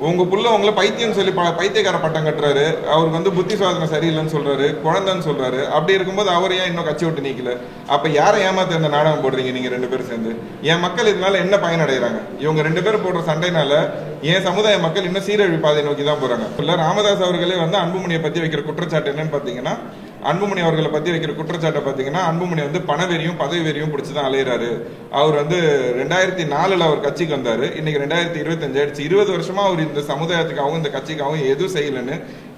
உங்க புள்ள உங்களை பைத்தியம் சொல்லி பைத்தியக்கார பட்டம் கட்டுறாரு, அவருக்கு வந்து புத்தி சோதனை சரியில்லைன்னு சொல்றாரு, குழந்தைன்னு சொல்றாரு. அப்படி இருக்கும்போது அவர் ஏன் இன்னும் கட்சி விட்டு நீக்கல? அப்ப யாரை ஏமாத்த இந்த நாடகம் போடுறீங்க நீங்க ரெண்டு பேரும் சேர்ந்து? என் மக்கள் இதனால என்ன பயனடைகிறாங்க? இவங்க ரெண்டு பேரும் போடுற சண்டைனால என் சமுதாய மக்கள் இன்னும் சீரழிவு பாதை நோக்கி தான் போறாங்க. இல்ல ராமதாஸ் அவர்களே வந்து அன்புமணியை பத்தி வைக்கிற குற்றச்சாட்டு என்னன்னு பாத்தீங்கன்னா, அன்புமணி அவர்களை பத்தி வைக்கிற குற்றச்சாட்டை பாத்தீங்கன்னா, அன்புமணி வந்து பணவெறியும் பதவி வெறியும் பிடிச்சுதான் அலையிறாரு. அவர் வந்து 2004 அவர் கட்சிக்கு வந்தாரு, இன்னைக்கு 2025 ஆயிடுச்சு. 20 வருஷமா அவர் இந்த சமுதாயத்துக்காகவும் இந்த கட்சிக்காகவும் எதுவும் செய்யலன்னு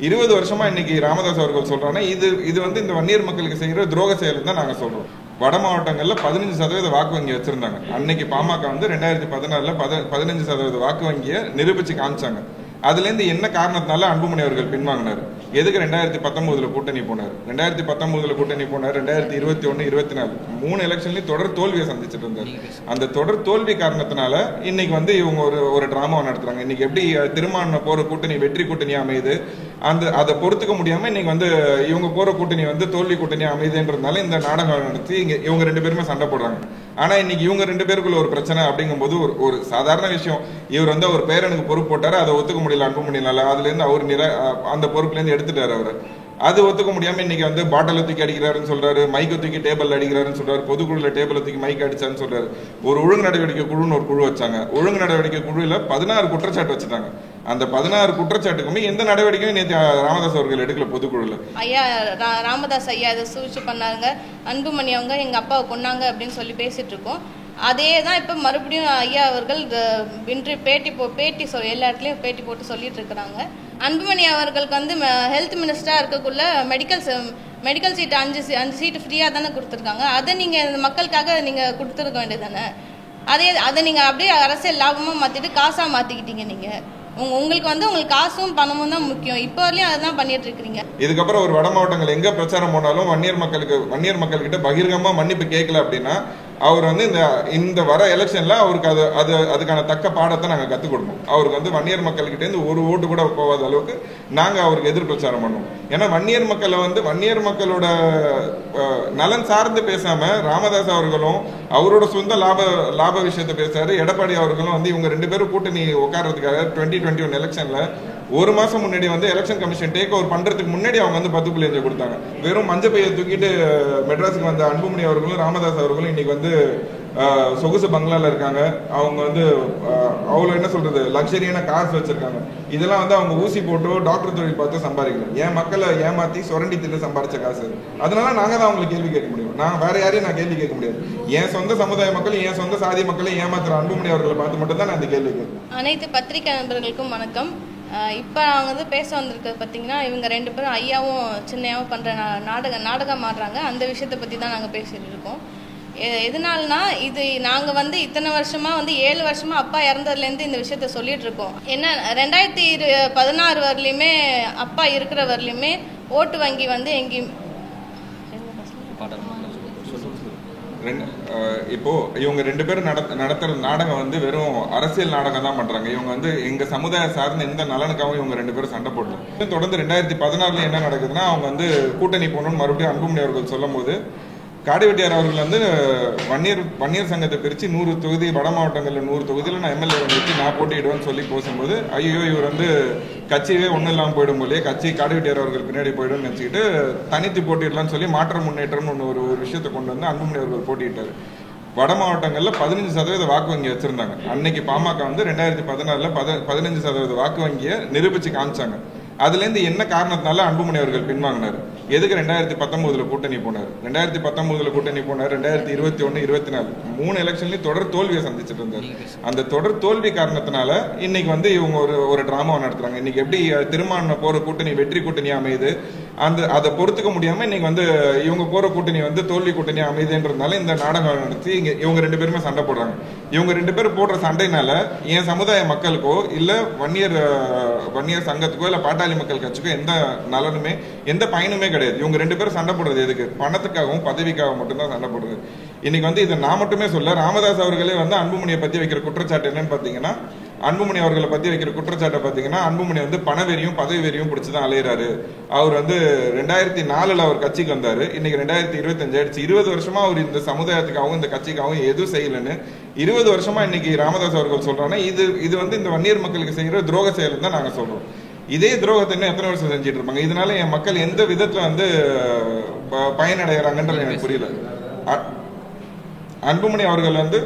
20 வருஷமா இன்னைக்கு ராமதாஸ் அவர்கள் சொல்றாங்க. இது வந்து இந்த வன்னியர் மக்களுக்கு செய்யற துரோக செயல் தான் நாங்க சொல்றோம். வட மாவட்டங்கள்ல 15% வாக்கு வங்கி வச்சிருந்தாங்க. அன்னைக்கு பாமக வந்து 2014 15% வாக்கு வங்கியை நிரூபிச்சு காமிச்சாங்க. அதுல இருந்து என்ன காரணத்தினால அன்புமணி அவர்கள் பின்வாங்கினார்? எதுக்கு 2019 கூட்டணி போனார்? 2019 கூட்டணி போனார், 2021, 24 3 எலெக்ஷன்லயும் தொடர் தோல்வியை சந்திச்சுட்டு இருந்தார். அந்த தொடர் தோல்வி காரணத்தினால இன்னைக்கு வந்து இவங்க ஒரு டிராமா நடத்துறாங்க. இன்னைக்கு எப்படி திருமாவளவன் போற கூட்டணி வெற்றி கூட்டணி அமையுது, அதை பொறுத்துக்க முடியாம இன்னைக்கு வந்து இவங்க போற கூட்டணி வந்து தோல்வி கூட்டணி அமையுதுன்றதுனால இந்த நாடகம் நடத்தி இவங்க ரெண்டு பேருமே சண்டை போடுறாங்க. ஆனா இன்னைக்கு இவங்க ரெண்டு பேருக்குள்ள ஒரு பிரச்சனை அப்படிங்கும்போது ஒரு சாதாரண விஷயம். இவர் வந்து அவர் பேரனுக்கு பொறுப்பு போட்டாரு, அதை ஒத்துக்க முடியல அன்புமணியால. அதுல இருந்து அவர் அந்த பொறுப்புல இருந்து எடுத்துட்டாரு அவரு. அது ஒத்துக்க முடியாம இன்னைக்கு வந்து பாட்டில தூக்கி அடிக்கிறாருன்னு சொல்றாரு, மைக்கை தூக்கி டேபிள் அடிக்கிறாருன்னு சொல்றாரு, பொதுக்குழுல டேபிள தூக்கி மைக் அடிச்சாருன்னு சொல்றாரு. ஒரு ஒழுங்கு நடவடிக்கை குழுன்னு ஒரு குழு வச்சாங்க. ஒழுங்கு நடவடிக்கை குழுல 16 குற்றச்சாட்டு வச்சுட்டாங்க. அந்த 16 குற்றச்சாட்டுக்குமே எந்த நடவடிக்கையும் நேற்று ராமதாஸ் அவர்கள் எடுக்கல பொதுக்குழுல. ஐயா ராமதாஸ் ஐயா இதை சூழ்ச்சி பண்ணாங்க, அன்புமணி அவங்க எங்க அப்பாவை கொன்னாங்க அப்படின்னு சொல்லி பேசிட்டு இருக்கோம். அதே தான் இப்போ மறுபடியும் ஐயா அவர்கள் இன்று பேட்டி எல்லா இடத்துலையும் பேட்டி போட்டு சொல்லிட்டு இருக்கிறாங்க. அன்புமணி அவர்களுக்கு வந்து ஹெல்த் மினிஸ்டராக இருக்கக்குள்ள மெடிக்கல் சீட்டு 5 சீட்டு ஃப்ரீயாக தானே கொடுத்துருக்காங்க. அதை நீங்கள் மக்களுக்காக நீங்கள் கொடுத்துருக்க வேண்டியது தானே. அதை நீங்கள் அப்படியே அரசியல் லாபமாக மாற்றிட்டு காசாக மாற்றிக்கிட்டீங்க. நீங்கள் உங்களுக்கு வந்து உங்களுக்கு காசும் பணமும் தான் முக்கியம். இப்போ வரலையும் அதுதான் பண்ணிட்டு இருக்கீங்க. இதுக்கப்புறம் ஒரு வட மாவட்டங்கள் எங்க பிரச்சாரம் போனாலும் வன்னியர் மக்கள்கிட்ட பகிரங்கமா மன்னிப்பு கேட்கல அப்படின்னா அவர் வந்து இந்த வர எலெக்ஷன்ல அவருக்கு அதுக்கான தக்க பாடத்தை நாங்க கத்துக் கொடுப்போம். அவருக்கு வந்து வன்னியர் மக்கள்கிட்ட இருந்து ஒரு ஓட்டு கூட போகாத அளவுக்கு நாங்க அவருக்கு எதிர் பிரச்சாரம் பண்ணுவோம். ஏன்னா வன்னியர் மக்களோட நலன் சார்ந்து பேசாம ராமதாஸ் அவர்களும் அவரோட சொந்த லாப விஷயத்தை பேசுறாரு. எடப்பாடி அவர்களும் வந்து இவங்க ரெண்டு பேரும் கூட்டணி உட்கார்றதுக்காக 2021 எலெக்ஷன்ல ஒரு மாசம் முன்னாடி வந்து எலெக்ஷன் கமிஷன் டேக் ஓவர் பண்றதுக்கு முன்னாடி அவங்க வந்து 10.5 கொடுத்தாங்க. வெறும் மஞ்சள் பையை தூக்கிட்டு மெட்ராஸுக்கு வந்த அன்புமணி அவர்களும் ராமதாஸ் அவர்களும் இன்னைக்கு வந்து சொகுசு பங்களால இருக்காங்க. அவங்க வந்து அவ்வளவு என்ன சொல்றது லக்ஸரியான கார்ஸ் வச்சிருக்காங்க. இதெல்லாம் வந்து அவங்க ஊசி போட்டு டாக்டர் தொழில் பார்த்து சம்பாதிக்கல. என் மக்களை ஏமாத்தி சுரண்டி திட்டு சம்பாதிச்ச காசு. அதனால நாங்க தான் அவங்களுக்கு கேள்வி கேட்க முடியும். நான் வேற யாரையும் நான் கேள்வி கேட்க முடியாது. என் சொந்த சமுதாய மக்கள் என் சொந்த சாதி மக்களை ஏமாத்துற அன்புமணி அவர்களை பார்த்து மட்டும் தான் நான் இந்த கேள்வி கேட்கிறேன். அனைத்து பத்திரிகை நண்பர்களுக்கும் வணக்கம். இப்போ அவங்க வந்து பேச வந்திருக்கிறது பார்த்தீங்கன்னா, இவங்க ரெண்டு பேரும் ஐயாவும் சின்னையாவும் பண்ணுற நாடகம் ஆடுறாங்க. அந்த விஷயத்தை பற்றி தான் நாங்கள் பேசிட்டு இருக்கோம். எதனால்னா இது நாங்கள் வந்து இத்தனை வருஷமாக வந்து 7 வருஷமாக அப்பா இறந்ததுலேருந்து இந்த விஷயத்த சொல்லிட்டு இருக்கோம். என்ன 2016 வரலையுமே அப்பா இருக்கிற வரலையுமே ஓட்டு வங்கி வந்து எங்கேயும் இப்போ இவங்க ரெண்டு பேரும் நடத்துற நாடகம் வந்து வெறும் அரசியல் நாடகம் தான் பண்றாங்க. இவங்க வந்து எங்க சமுதாய சார்ந்த எந்த நலனுக்காகவும் இவங்க ரெண்டு பேரும் சண்டை போடல. தொடர்ந்து 2016 என்ன நடக்குதுன்னா, அவங்க வந்து கூட்டணி போகணும்னு மறுபடியும் அன்புமணி அவர்கள் சொல்லும் போது காடிவெட்டியார் அவர்கள் வந்து வன்னியர் சங்கத்தை பிரித்து 100 தொகுதி வட மாவட்டங்களில் 100 தொகுதியில் நான் எம்எல்ஏ வச்சு நான் போட்டியிடுவேன்னு சொல்லி பேசும்போது, ஐயோ இவர் வந்து கட்சியே ஒன்றும் இல்லாமல் போயிடும் போலே, கட்சி காடிவெட்டியார் அவர்கள் பின்னாடி போயிடும்னு நினச்சிக்கிட்டு தனித்து போட்டியிடலாம்னு சொல்லி முன்னேற்றம்னு ஒரு விஷயத்தை கொண்டு வந்து அன்புமணி அவர்கள் போட்டியிட்டார். வட மாவட்டங்களில் 15% வாக்கு வங்கி வச்சிருந்தாங்க. அன்னைக்கு பாமக வந்து 2014 15% வாக்கு வங்கியை நிரூபிச்சு காமிச்சாங்க. அதுல இருந்து என்ன காரணத்தினால அன்புமணி அவர்கள் பின்வாங்கினார்? எதுக்கு 2019 கூட்டணி போனார்? 2019 கூட்டணி போனார், 2021, 24 3 எலெக்ஷன்லயும் தொடர் தோல்வியை சந்திச்சுட்டு இருந்தார். அந்த தொடர் தோல்வி காரணத்தினால இன்னைக்கு வந்து இவங்க ஒரு டிராமா நடத்துறாங்க. இன்னைக்கு எப்படி திருமாவளவன் போற கூட்டணி வெற்றி கூட்டணி அமையுது, அதை பொறுத்துக்க முடியாம இன்னைக்கு வந்து இவங்க போற கூட்டணி வந்து தோல்வி கூட்டணி அமையுதுன்றதுனால இந்த நாடகம் நடத்தி இவங்க ரெண்டு பேருமே சண்டை போடுறாங்க. இவங்க ரெண்டு பேரும் போடுற சண்டைனால என் சமுதாய மக்களுக்கோ இல்ல வன்னியர் சங்கத்துக்கோ இல்ல பாட்டாளி மக்கள் கட்சிக்கோ எந்த நலனுமே எந்த பயனுமே கிடையாது. இவங்க ரெண்டு பேரும் சண்டை போடுறது எதுக்கு? பணத்துக்காகவும் பதவிக்காகவும் மட்டும்தான் சண்டை போடுறது. இன்னைக்கு வந்து இதை நான் மட்டுமே சொல்ல, ராமதாஸ் அவர்களே வந்து அன்புமணியை பத்தி வைக்கிற குற்றச்சாட்டு என்னன்னு பாத்தீங்கன்னா, அன்புமணி அவர்களை பத்தி வைக்கிற குற்றச்சாட்டை பாத்தீங்கன்னா, அன்புமணி வந்து பணவெறியும் பதவி வெறியும் பிடிச்சுதான் அலையிறாரு. அவர் வந்து 2004 அவர் கட்சிக்கு வந்தாரு, இன்னைக்கு 2025 ஆயிடுச்சு. 20 வருஷமா அவர் இந்த சமுதாயத்துக்காகவும் இந்த கட்சிக்காகவும் எதுவும் செய்யலன்னு 20 வருஷமா இன்னைக்கு ராமதாஸ் அவர்கள் சொல்றாங்கன்னா, இது வந்து இந்த வன்னியர் மக்களுக்கு செய்யற துரோக செயல் தான் நாங்க சொல்றோம். இதே துரோகத்தை இன்னும் எத்தனை வருஷம் செஞ்சுட்டு இருப்பாங்க? இதனால என் மக்கள் எந்த விதத்துல வந்து பயனடைகிறாங்கன்றது எனக்கு புரியல. அன்புமணி அவர்கள் வந்து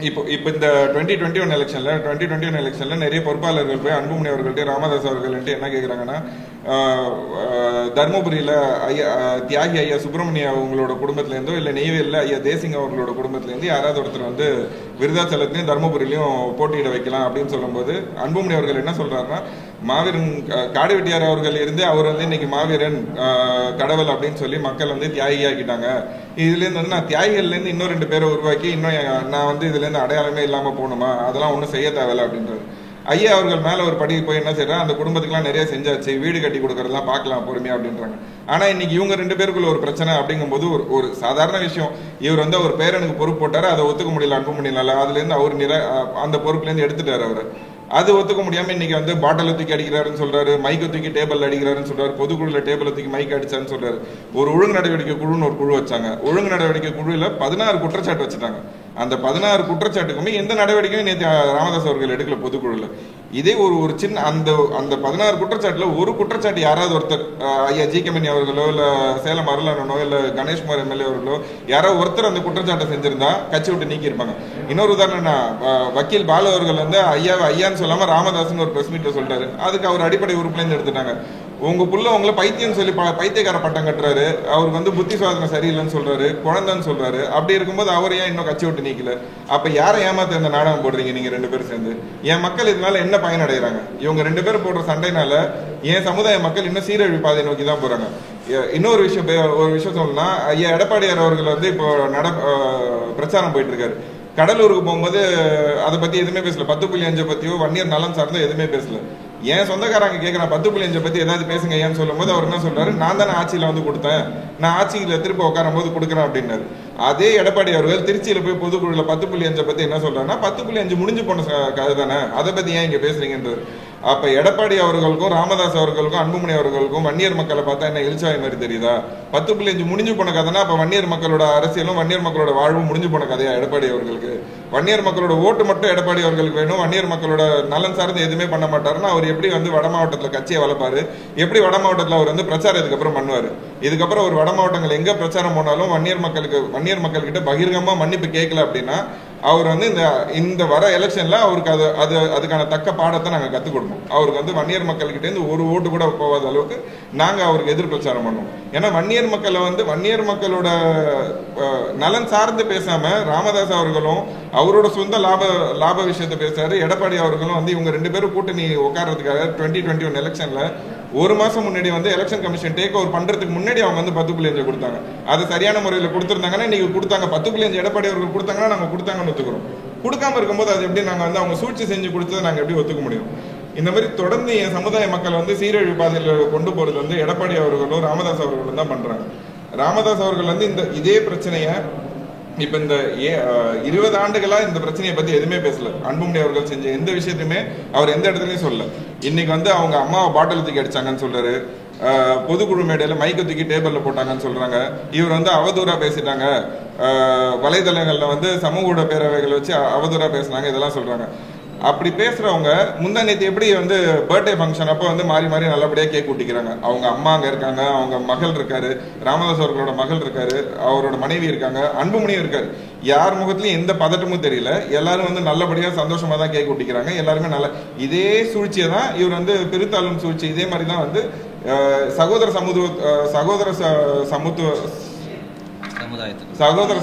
இப்போ இந்த 2021 எலெக்ஷன்ல நிறைய பொறுப்பாளர்கள் போய் அன்புமணி அவர்கள்ட்ட ராமதாஸ் அவர்கள்ட்ட என்ன கேட்குறாங்கன்னா, தர்மபுரியில தியாகி ஐயா சுப்பிரமணிய அவங்களோட குடும்பத்திலேருந்தோ இல்லை நெய்வேலியில் ஐயா தேசிங் அவர்களோட குடும்பத்திலேருந்து யாராவது ஒருத்தர் வந்து விருதாச்சலத்திலையும் தர்மபுரியிலையும் போட்டியிட வைக்கலாம் அப்படின்னு சொல்லும்போது அன்புமணி அவர்கள் என்ன சொல்றாருன்னா, மாவீரன் காடு வெட்டியார் அவர்கள் இருந்து அவர் வந்து இன்னைக்கு மாவீரன் கடவுள் அப்படின்னு சொல்லி மக்கள் வந்து தியாகியாக்கிட்டாங்க. இதுலேருந்து வந்து நான் தியாகிகள்லேருந்து இன்னும் 2 பேரை உருவாக்கி இன்னும் நான் வந்து இதுலேருந்து அடையாளமே இல்லாமல் போகணுமா, அதெல்லாம் ஒன்றும் செய்ய தேவையில்லை அப்படின்றாரு. ஐயா அவர்கள் மேல ஒரு படி போய் என்ன செய்யறா, அந்த குடும்பத்துக்குலாம் நிறைய செஞ்சாச்சு, வீடு கட்டி கொடுக்கறதெல்லாம் பார்க்கலாம் பொறுமையா அப்படின்றாங்க. ஆனா இன்னைக்கு இவங்க 2 பேருக்குள்ள ஒரு பிரச்சனை அப்படிங்கும்போது ஒரு சாதாரண விஷயம், இவர் வந்து அவர் பேரனுக்கு பொறுப்பு போட்டாரு, அதை ஒத்துக்க முடியல அன்புமணினால, அதுல இருந்து அவர் அந்த பொறுப்புல இருந்து எடுத்துட்டாரு அவரு. அது ஒத்துக்க முடியாம இன்னைக்கு வந்து பாட்டில தூக்கி அடிக்கிறாருன்னு சொல்றாரு, மைக்கை தூக்கி டேபிள் அடிக்கிறாருன்னு சொல்றாரு, பொதுக்குழுல டேபிள தூக்கி மைக் அடிச்சான்னு சொல்றாரு. ஒரு ஒழுங்கு நடவடிக்கை குழுன்னு ஒரு குழு வச்சாங்க. ஒழுங்கு நடவடிக்கை குழுல 16 குற்றச்சாட்டு வச்சுட்டாங்க. அந்த 16 குற்றச்சாட்டுக்குமே எந்த நடவடிக்கையும் நேற்று ராமதாஸ் அவர்கள் எடுக்கல பொதுக்குழுல. இதே ஒரு சின்ன அந்த 16 குற்றச்சாட்டுல ஒரு குற்றச்சாட்டு யாராவது ஒருத்தர், ஐயா ஜி கே மணி அவர்களோ இல்ல சேலம் அருளானோ இல்ல கணேஷ்குமார் எம்எல்ஏ அவர்களோ யாராவது ஒருத்தர் அந்த குற்றச்சாட்டை செஞ்சிருந்தா கட்சி விட்டு நீக்கி இருப்பாங்க. இன்னொரு உதாரணம், வக்கீல் பாலு அவர்கள் வந்து ஐயான்னு சொல்லாம ராமதாஸ்னு ஒரு பிரஸ் மீட்ல சொல்றாரு, அதுக்கு அவர் அடிப்படை உறுப்புல இருந்து எடுத்துட்டாங்க. உங்க புள்ள உங்களை பைத்தியம் சொல்லி பைத்தியக்கார பட்டம் கட்டுறாரு, அவருக்கு வந்து புத்தி சுவாதனை சரியில்லைன்னு சொல்றாரு, குழந்தைன்னு சொல்றாரு. அப்படி இருக்கும்போது அவர் ஏன் இன்னும் கட்சி விட்டு நீக்கல? அப்ப யாரை ஏமாத்த இந்த நாடகம் போடுறீங்க நீங்க 2 பேரும் சேர்ந்து? என் மக்கள் இதனால என்ன பயனடைகிறாங்க? இவங்க 2 பேரும் போடுற சண்டைனால என் சமுதாய மக்கள் இன்னும் சீரழிவு பாதை நோக்கி தான் போறாங்க. இன்னொரு விஷயம் சொல்லணும்னா, ஐயா எடப்பாடியார் அவர்கள் வந்து இப்போ பிரச்சாரம் போயிட்டு இருக்காரு. கடலூருக்கு போகும்போது அதை பத்தி எதுவுமே பேசல, 10.5 பத்தியோ வன்னியர் நலன் சார்ந்தோ எதுவுமே பேசல. ஏன் சொந்தக்காரங்க கேட்கறான் 10.5 பத்தி ஏதாவது பேசுங்க ஏன்னு சொல்லும் போது அவர் என்ன சொல்றாரு, நான் தானே ஆட்சியில வந்து கொடுத்தேன், நான் ஆட்சியில திரும்ப உட்காரும் போது கொடுக்குறேன் அப்படின்னாரு. அதே எடப்பாடி அவர்கள் திருச்சியில போய் பொதுக்குழுல 10.5 பத்தி என்ன சொல்றாருன்னா, 10.5 முடிஞ்சு போன கதை தானே, அதை பத்தி ஏன் இங்க பேசுறீங்கன்றாரு. அப்ப எடப்பாடி அவர்களுக்கும் ராமதாஸ் அவர்களுக்கும் அன்புமணி அவர்களுக்கும் வன்னியர் மக்களை பார்த்தா என்ன எழுச்சாய் மாதிரி தெரியுதா? 10.5 முடிஞ்சு போன கதைனா அப்ப வன்னியர் மக்களோட அரசியலும் வன்னியர் மக்களோட வாழ்வும் முடிஞ்சு போன கதையா எடப்பாடி அவர்களுக்கு? வன்னியர் மக்களோட ஓட்டு மட்டும் எடப்பாடி அவர்களுக்கு வேணும், வன்னியர் மக்களோட நலன் சார்ந்து எதுவுமே பண்ண மாட்டாருன்னா அவர் எப்படி வந்து வட மாவட்டத்துல கட்சியை வளர்ப்பாரு? எப்படி வட மாவட்டத்துல அவர் வந்து பிரச்சாரம் இதுக்கப்புறம் பண்ணுவாரு? இதுக்கப்புறம் ஒரு வட மாவட்டங்கள் எங்க பிரச்சாரம் போனாலும் வன்னியர் மக்கள் கிட்ட பகிரங்கமா மன்னிப்பு கேட்கல அப்படின்னா அவர் வந்து இந்த வர எலெக்ஷன்ல அவருக்கு அதுக்கான தக்க பாடத்தை நாங்க கத்துக் கொடுப்போம். அவருக்கு வந்து வன்னியர் மக்கள்கிட்ட இருந்து ஒரு ஓட்டு கூட போகாத அளவுக்கு நாங்க அவருக்கு எதிர் பிரச்சாரம் பண்ணுவோம். ஏன்னா வன்னியர் மக்களை வந்து வன்னியர் மக்களோட நலன் சார்ந்து பேசாம ராமதாஸ் அவர்களும் அவரோட சொந்த லாப விஷயத்த பேசுறாரு. எடப்பாடி அவர்களும் வந்து இவங்க 2 பேரும் கூட்டணி உட்கார்றதுக்காக 2021 எலெக்ஷன்ல 1 மாசம் முன்னாடி வந்து எலெக்ஷன் கமிஷன் டேக் ஓவர் பண்றதுக்கு முன்னாடி அவங்க வந்து 10.5 கொடுத்தாங்க. அது சரியான முறையில் கொடுத்திருந்தாங்கன்னா இன்னைக்கு கொடுத்தாங்க. 10.5 எடப்பாடி அவர்கள் கொடுத்தாங்கன்னா நாங்க கொடுத்தாங்கன்னு ஒத்துக்கிறோம். கொடுக்காம இருக்கும்போது அது எப்படி நாங்க வந்து அவங்க சூழ்ச்சி செஞ்சு கொடுத்ததை நாங்க எப்படி ஒத்துக்க முடியும்? இந்த மாதிரி தொடர்ந்து என் சமுதாய மக்கள் வந்து சீரழிவு பாதையில கொண்டு போறது வந்து எடப்பாடி அவர்களும் ராமதாஸ் அவர்களும் தான் பண்றாங்க. ராமதாஸ் அவர்கள் வந்து இதே பிரச்சனைய இப்ப இந்த 20 ஆண்டுகளா இந்த பிரச்சனையை பத்தி எதுவுமே பேசல. அன்புமணி அவர்கள் செஞ்ச எந்த விஷயத்தையுமே அவர் எந்த இடத்துலயும் சொல்லல. இன்னைக்கு வந்து அவங்க அம்மாவை பாட்டில் தூக்கி அடிச்சாங்கன்னு சொல்றாரு, பொதுக்குழு மேடையில மைக்கை தூக்கி டேபிள்ல போட்டாங்கன்னு சொல்றாங்க. இவர் வந்து அவதூறா பேசிட்டாங்க, வலைதளங்கள்ல வந்து சமூக ஊடக பேரவைகள் வச்சு அவதூறா பேசினாங்க, இதெல்லாம் சொல்றாங்க. அப்படி பேசுறவங்க முந்தா நேற்று எப்படி வந்து பர்த்டே ஃபங்க்ஷன் அப்போ வந்து மாறி மாறி நல்லபடியா கேக் ஊட்டிக்கிறாங்க. அவங்க அம்மா அங்க இருக்காங்க, அவங்க மகள் இருக்காரு, ராமதாஸ் அவர்களோட மகள் இருக்காரு, அவரோட மனைவி இருக்காங்க, அன்புமணியும் இருக்காரு. யார் முகத்திலயும் எந்த பதட்டமும் தெரியல. எல்லாரும் வந்து நல்லபடியா சந்தோஷமா தான் கேக் ஊட்டிக்கிறாங்க. எல்லாருமே இதே சூழ்ச்சியை தான் இவர் வந்து பிரித்தாளும் சூழ்ச்சி. இதே மாதிரி தான் வந்து சகோதர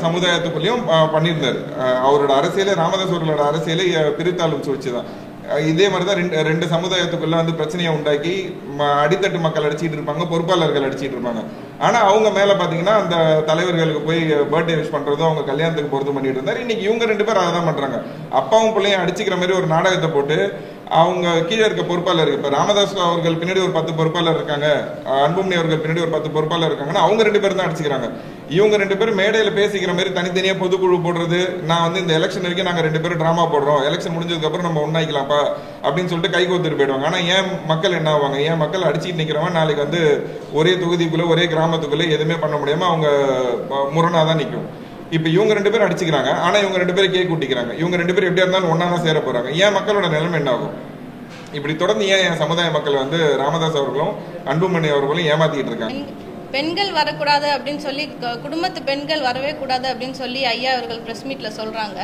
சமுதாயத்துக்குள்ளயும் பண்ணியிருந்தாரு. அவரோட அரசியலே ராமதாஸ் அவர்களோட அரசியலே பிரித்தாளும் சூழ்ச்சி தான். இதே மாதிரிதான் ரெண்டு சமுதாயத்துக்குள்ள வந்து பிரச்சனையை உண்டாக்கி அடித்தட்டு மக்கள் அடிச்சிட்டு இருப்பாங்க, பொறுப்பாளர்கள் அடிச்சிட்டு இருப்பாங்க. ஆனா அவங்க மேல பாத்தீங்கன்னா அந்த தலைவர்களுக்கு போய் பர்த்டே விஷ் பண்றதும் அவங்க கல்யாணத்துக்கு போறதும் பண்ணிட்டு இருந்தாரு. இன்னைக்கு இவங்க 2 பேரும் அதான் பண்றாங்க. அப்பாவும் பிள்ளையும் அடிச்சுக்கிற மாதிரி ஒரு நாடகத்தை போட்டு அவங்க கீழே இருக்க பொறுப்பாளர், இப்ப ராமதாஸ் அவர்கள் பின்னாடி ஒரு 10 பொறுப்பாளர் இருக்காங்க, அன்புமணி அவர்கள் பின்னாடி ஒரு 10 பொறுப்பாளர் இருக்காங்கன்னா அவங்க 2 பேரும் தான் அடிச்சுக்கிறாங்க. இவங்க 2 பேரும் மேடையில பேசிக்கிற மாதிரி தனித்தனியா பொதுக்குழு போடுறது, நான் வந்து இந்த எலெக்ஷன் வரைக்கும் நாங்க 2 பேரும் டிராமா போடுறோம், எலெக்ஷன் முடிஞ்சதுக்கு அப்புறம் நம்ம ஒன்னாய்க்கலாம்ப்பா அப்படின்னு சொல்லிட்டு கை கோத்துட்டு போயிடுவாங்க. ஆனா ஏன் மக்கள் என்ன ஆவாங்க? ஏன் மக்கள் அடிச்சுட்டு நிக்கிறவங்க நாளைக்கு வந்து ஒரே தொகுதிக்குள்ள ஒரே கிராமத்துக்குள்ள எதுவுமே பண்ண முடியாம அவங்க முரணாதான் நிற்கும். இப்ப இவங்க 2 பேரும் அடிச்சுக்கிறாங்க, ஆனா இவங்க 2 பேரும் கேக் கூட்டிக்கிறாங்க. இவங்க 2 பேரும் எப்படியா இருந்தாலும் ஒன்னா தான் சேர போறாங்க. ஏன் மக்களோட நிலைமை என்ன ஆகும்? இப்படி தொடர்ந்து ஏன் சமுதாய மக்கள் வந்து ராமதாஸ் அவர்களும் அன்புமணி அவர்களும் ஏமாத்திட்டு இருக்காங்க? பெண்கள் வரக்கூடாது அப்படின்னு சொல்லி, குடும்பத்து பெண்கள் வரவே கூடாது அப்படின்னு சொல்லி ஐயா அவர்கள் பிரஸ் மீட்ல சொல்றாங்க.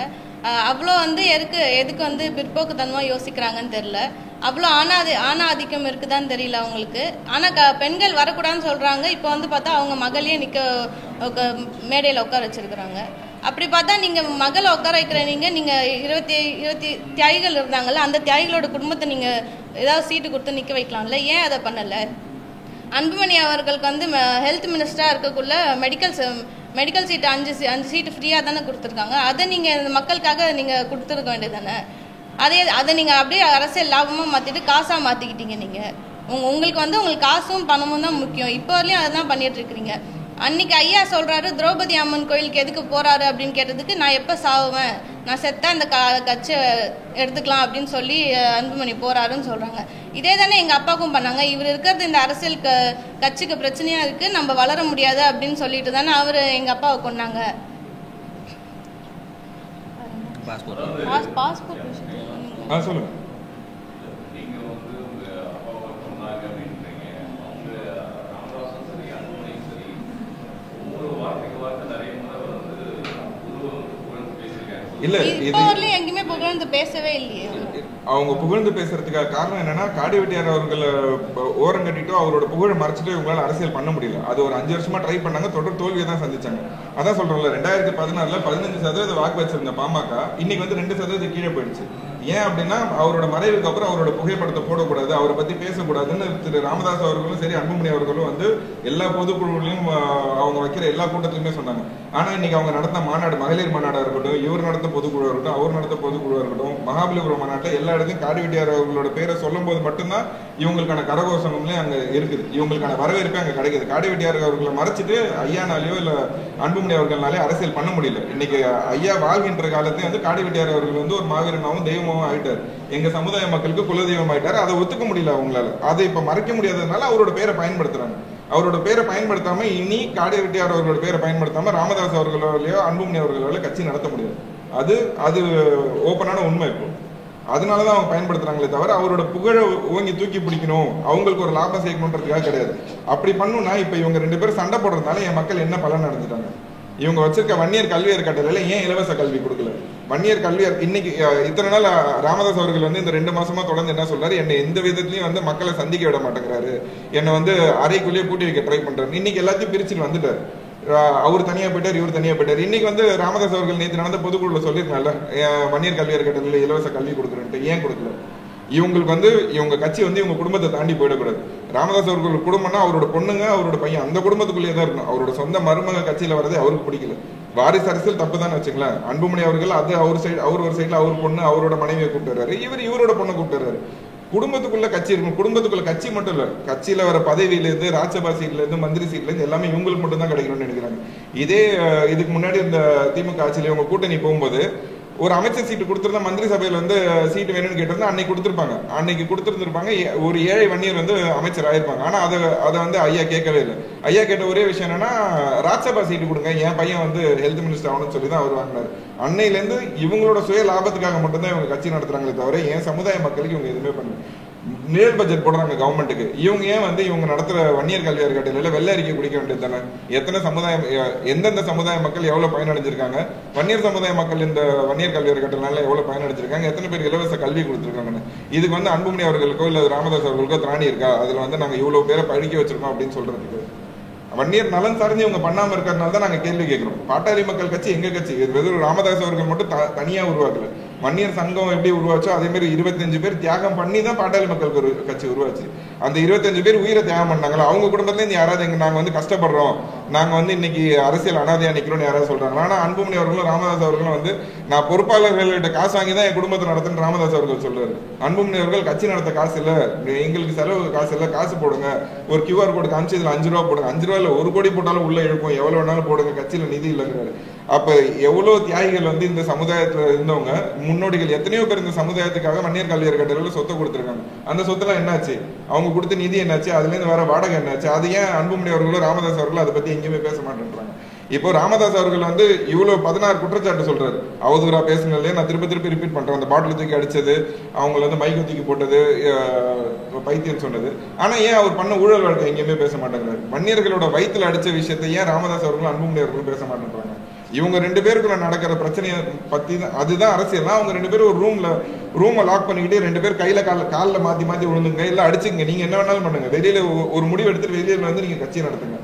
அவ்வளோ வந்து எதுக்கு வந்து பிற்போக்குத்தனமா யோசிக்கிறாங்கன்னு தெரியல. அவ்வளோ ஆணாதிக்கம் இருக்குதான்னு தெரியல அவங்களுக்கு. ஆனா பெண்கள் வரக்கூடாதுன்னு சொல்றாங்க. இப்போ வந்து பார்த்தா அவங்க மகளையே மேடையில உட்கார வச்சிருக்கிறாங்க. அப்படி பார்த்தா நீங்க மகளை உட்கார வைக்கிற நீங்க 20 தியாகிகள் இருந்தாங்கல்ல, அந்த தியாகிகளோட குடும்பத்தை நீங்க ஏதாவது சீட்டு கொடுத்து நிக்க வைக்கலாம்ல, ஏன் அதை பண்ணல? அன்புமணி அவர்களுக்கு வந்து ஹெல்த் மினிஸ்டரா இருக்கக்குள்ள மெடிக்கல் சீட்டு 5 சீட்டு ஃப்ரீயா தானே கொடுத்துருக்காங்க. அதை நீங்க மக்களுக்காக நீங்க கொடுத்துருக்க வேண்டியது தானே. அதை நீங்க அப்படியே அரசியல் லாபமா மாத்திட்டு காசா மாத்திக்கிட்டீங்க. நீங்க உங்களுக்கு காசும் பணமும் தான் முக்கியம். இப்போ வரலையும் அதான் பண்ணிட்டு இருக்கிறீங்க. அன்னைக்கு ஐயா சொல்றாரு திரௌபதி அம்மன் கோயிலுக்கு எதுக்கு போறாரு அப்படின்னு கேட்டதுக்கு, நான் எப்ப சாவுவேன், நான் செத்தா இந்த கட்சி எடுத்துக்கலாம் அப்படின்னு சொல்லி அன்புமணி போறாருன்னு சொல்றாங்க. இதே தானே எங்க அப்பாவுக்கும் பண்ணாங்க. இவர் இருக்கிறது இந்த அரசியல் கட்சிக்கு பிரச்சனையா இருக்கு, நம்ம வளர முடியாது அப்படின்னு சொல்லிட்டு தானே அவரு எங்க அப்பாவை கொண்டாங்க. பாஸ்போர்ட் சொல்லுங்க. இல்ல எங்கேயுமே புகழ்ந்து பேசவே இல்லையே. அவங்க புகழ்ந்து பேசுறதுக்காக காரணம் என்னன்னா, காடி வெட்டியார் அவர்களை ஓரம் கட்டிட்டோ அவரோட புகழை மறைச்சிட்டு இவங்களால அரசியல் பண்ண முடியல. அது ஒரு 5 வருஷமா ட்ரை பண்ணாங்க, தொடர் தோல்வியை தான் சந்திச்சாங்க. அதான் சொல்றோம்ல, 2016 15% வாக்கு வச்சிருந்த பாமக இன்னைக்கு வந்து 2% கீழே போயிடுச்சு. ஏன் அப்படின்னா, அவரோட மறைவுக்கு அப்புறம் அவரோட புகைப்படத்தை போடக்கூடாது, அவரை பத்தி பேசக்கூடாதுன்னு திரு ராமதாஸ் அவர்களும் சரி அன்புமணி அவர்களும் வந்து எல்லா பொதுக்குழுலையும் அவங்க வைக்கிற எல்லா கூட்டத்திலுமே சொன்னாங்க. ஆனா இன்னைக்கு அவங்க நடந்த மாநாடு, மகளிர் மாநாடா இருக்கட்டும், இவர் நடத்த பொதுக்குழுவா இருக்கட்டும், அவர் நடத்த பொதுக்குழுவா இருக்கட்டும், மகாபலிபுரம் மாநாட்டில் எல்லா இடத்தையும் காடி வெட்டியார் அவர்களோட பேரை சொல்லும் போது மட்டும்தான் இவங்களுக்கான கரகோஷங்களே அங்க இருக்குது, இவங்களுக்கான வரவேற்பே அங்க கிடைக்குது. காடி வெட்டியார் அவர்களை மறைச்சிட்டு ஐயானாலேயோ இல்ல அன்புமணி அவர்களாலே அரசியல் பண்ண முடியல. இன்னைக்கு ஐயா வாழ்கின்ற காலத்தையும் வந்து காடி வெட்டியார் அவர்கள் வந்து ஒரு மாவீரனாவும் தெய்வமாவும் ஆயிட்டார். எங்க சமுதாய மக்களுக்கு குலதெய்வம் ஆயிட்டாரு. அதை ஒத்துக்க முடியல அவங்களால. அதை இப்ப மறைக்க முடியாததுனால அவரோட பேரை பயன்படுத்துறாங்க. அவரோட பேரை பயன்படுத்தாம இனி காடி வெட்டியார் அவர்களோட பேரை பயன்படுத்தாம ராமதாஸ் அவர்களையோ அன்புமணி அவர்களால கட்சி நடத்த முடியாது. அது ஓப்பனான உண்மை. இப்போ அதனாலதான் அவங்க பயன்படுத்துறாங்களே தவிர அவரோட புகழை ஓங்கி தூக்கி பிடிக்கணும், அவங்களுக்கு ஒரு லாபம் சேர்க்கணுன்றதுக்காக கிடையாது. அப்படி பண்ணுனா இப்ப இவங்க 2 பேரும் சண்டை போடுறதுனால என் மக்கள் என்ன பலன் அடைஞ்சிட்டாங்க? இவங்க வச்சிருக்க வன்னியர் கல்வியர் கட்டளையில ஏன் இலவச கல்வி கொடுக்கல? வன்னியர் கல்வியர் இன்னைக்கு இத்தனை நாள் ராமதாஸ் அவர்கள் வந்து இந்த 2 மாசமா தொடர்ந்து என்ன சொல்றாரு, என்னை எந்த விதத்திலயும் வந்து மக்களை சந்திக்க விட மாட்டேங்கிறாரு, என்னை வந்து அறைக்குள்ளேயே பூட்டி வைக்க ட்ரை பண்றாரு. இன்னைக்கு எல்லாத்தையும் பிரிச்சுட்டு வந்துட்டாரு. அவர் தனியா போயிட்டார், இவர் தனியா போயிட்டார். இன்னைக்கு வந்து ராமதாஸ் அவர்கள் நேற்று நடந்த பொதுக்குழுல சொல்லியிருக்காங்கல்ல, வன்னியர் கல்வியர் கட்டளையில இலவச கல்வி கொடுக்குறேன்ட்டு. ஏன் கொடுக்கல? இவங்களுக்கு வந்து இவங்க கட்சி வந்து இவங்க குடும்பத்தை தாண்டி போயிடக்கூடாது. ராமதாஸ் அவர்கள் குடும்பம்னா அவரோட பொண்ணுங்க, அவரோட பையன், அந்த குடும்பத்துக்குள்ளேயே தான் இருக்கணும். அவரோட சொந்த மருமக கட்சியில வரதே அவருக்கு பிடிக்கல. வாரிசு அரசியல் தப்பு தான் வச்சுங்களேன். அன்புமணி அவர்கள் அது அவர் ஒரு சைட்ல அவர் பொண்ணு அவரோட மனைவியை கூப்பிட்டு இவரோட பொண்ணை கூப்பிட்டு குடும்பத்துக்குள்ள கட்சி இருக்கும். குடும்பத்துக்குள்ள கட்சி மட்டும் இல்ல, கட்சியில வர பதவியில இருந்து ராஜ்யசபா சீட்ல இருந்து மந்திரி சீட்ல இருந்து எல்லாமே இவங்களுக்கு மட்டும் தான் கிடைக்கணும்னு நினைக்கிறாங்க. இதுக்கு முன்னாடி இந்த திமுக ஆட்சியில இவங்க கூட்டணி போகும்போது ஒரு அமைச்சர் சீட்டு கொடுத்திருந்தா, மந்திரி சபையில வந்து சீட்டு வேணும்னு கேட்டிருந்தா அன்னைக்கு கொடுத்துருப்பாங்க. ஒரு ஏழை வன்னியர் வந்து அமைச்சர் ஆயிருப்பாங்க. ஆனா அதை வந்து ஐயா கேட்கவே இல்லை. ஐயா கேட்ட ஒரே விஷயம் என்னன்னா, ராஜ்யசபா சீட்டு கொடுங்க, என் பையன் வந்து ஹெல்த் மினிஸ்டர் ஆகணும்னு சொல்லி தான் அவர் வாங்கினாரு. அன்னையில இருந்து இவங்களோட சுய லாபத்துக்காக மட்டும்தான் இவங்க கட்சி நடத்துறாங்களே தவிர என் சமுதாய மக்களுக்கு இவங்க எதுவுமே பண்ணல. நிழல் பட்ஜெட் போடுறாங்க கவர்மெண்ட்டுக்கு. இவங்க ஏன் வந்து இவங்க நடத்துற வன்னியர் கல்வியார் கட்டளையில வெள்ளை அறிக்கை குடிக்க வேண்டியது தானே? எத்தனை சமுதாயம், எந்தெந்த சமுதாய மக்கள் எவ்வளவு பயனடைஞ்சிருக்காங்க, வன்னியர் சமுதாய மக்கள் இந்த வன்னியர் கல்வியார் கட்டளைனால எவ்வளவு பயனடைஞ்சிருக்காங்க, எத்தனை பேர் இலவச கல்வி கொடுத்துருக்காங்கன்னு. இதுக்கு வந்து அன்புமணி அவர்களுக்கோ இல்ல ராமதாஸ் அவர்களுக்கோ திராணி இருக்கா? அதுல வந்து நாங்க இவ்வளவு பேரை படிக்க வச்சிருக்கோம் அப்படின்னு சொல்றதுக்கு வன்னியர் நலன் சார்ந்து இவங்க பண்ணாம இருக்கிறதுனால தான் நாங்க கேள்வி கேட்கிறோம். பாட்டாளி மக்கள் கட்சி எங்க கட்சி? இது வெறும் ராமதாஸ் அவர்கள் மட்டும் தனியா உருவாக்கல. வன்னியர் சங்கம் எப்படி உருவாச்சோ அதே மாதிரி 25 பேர் தியாகம் பண்ணி தான் பாட்டாளி மக்கள் கட்சி உருவாச்சு. அந்த 25 பேர் உயிரை தியாகம் பண்ணாங்களா, அவங்க குடும்பத்துலேருந்து யாராவது நாங்கள் வந்து கஷ்டப்படுறோம், நாங்கள் வந்து இன்னைக்கு அரசியல் அனாதையா நிற்கிறோம்னு யாராவது சொல்றாங்களா? ஆனால் அன்புமணி அவர்களும் ராமதாஸ் அவர்களும் வந்து நான் பொறுப்பாளர்கள்கிட்ட காசு வாங்கி தான் என் குடும்பத்தை நடத்துன்னு ராமதாஸ் அவர்கள் சொல்றாரு. அன்புமணி அவர்கள் கட்சி நடத்த காசு இல்லை, எங்களுக்கு செலவு காசு இல்லை, காசு போடுங்க, ஒரு QR கோடு காமிச்சு இதில் 5 ரூபா போடுங்க, 5 ரூபாயில் 1 கோடி போட்டாலும் உள்ள இழுக்கும், எவ்வளவு வேணாலும் போடுங்க, கட்சியில நிதி இல்லைங்கிறாரு. அப்ப எவ்வளவு தியாகிகள் வந்து இந்த சமுதாயத்துல இருந்தவங்க முன்னோடிகள் எத்தனையோ பேர் இந்த சமுதாயத்துக்காக வன்னியர் கல்வி அறக்கட்டளையில சொத்தை கொடுத்துருக்காங்க. அந்த சொத்துலாம் என்னாச்சு, அவங்க கொடுத்த நிதி என்னாச்சு, அதுல இருந்து வர வாடகை என்னாச்சு, அது ஏன் அன்புமணி அவர்களும் ராமதாஸ் அவர்களும் அதை பத்தி எங்கேயுமே பேச மாட்டேன்றாங்க. இப்போ ராமதாஸ் அவர்கள் வந்து இவ்வளவு 16 குற்றச்சாட்டு சொல்றாரு, அவதூறா பேசுனதுலயே நான் திருப்பி ரிப்பீட் பண்றேன். அந்த பாட்டில் தூக்கி அடிச்சது, அவங்களை வந்து மைக்க தூக்கி போட்டது, பைத்தியம் சொன்னது. ஆனா ஏன் அவர் பண்ண ஊழல் வழக்கை எங்கேயுமே பேச மாட்டேங்கிறாரு? வன்னியர்களோட வயிற்றுல அடிச்ச விஷயத்தை ஏன் ராமதாஸ் அவர்களும் அன்புமணி அவர்களும் பேச மாட்டேன்றாங்க? இவங்க 2 பேருக்குள்ள நடக்கிற பிரச்சனையை பத்தி தான், அதுதான் அரசியல். அவங்க 2 பேரும் ஒரு ரூமை லாக் பண்ணிக்கிட்டு 2 பேர் கையில காலில் மாத்தி விழுந்துங்க, இல்ல அடிச்சுங்க, நீங்க என்ன வேணாலும் பண்ணுங்க, வெளியில ஒரு முடிவு எடுத்துட்டு வெளியில வந்து நீங்க கட்சியை நடத்துங்க.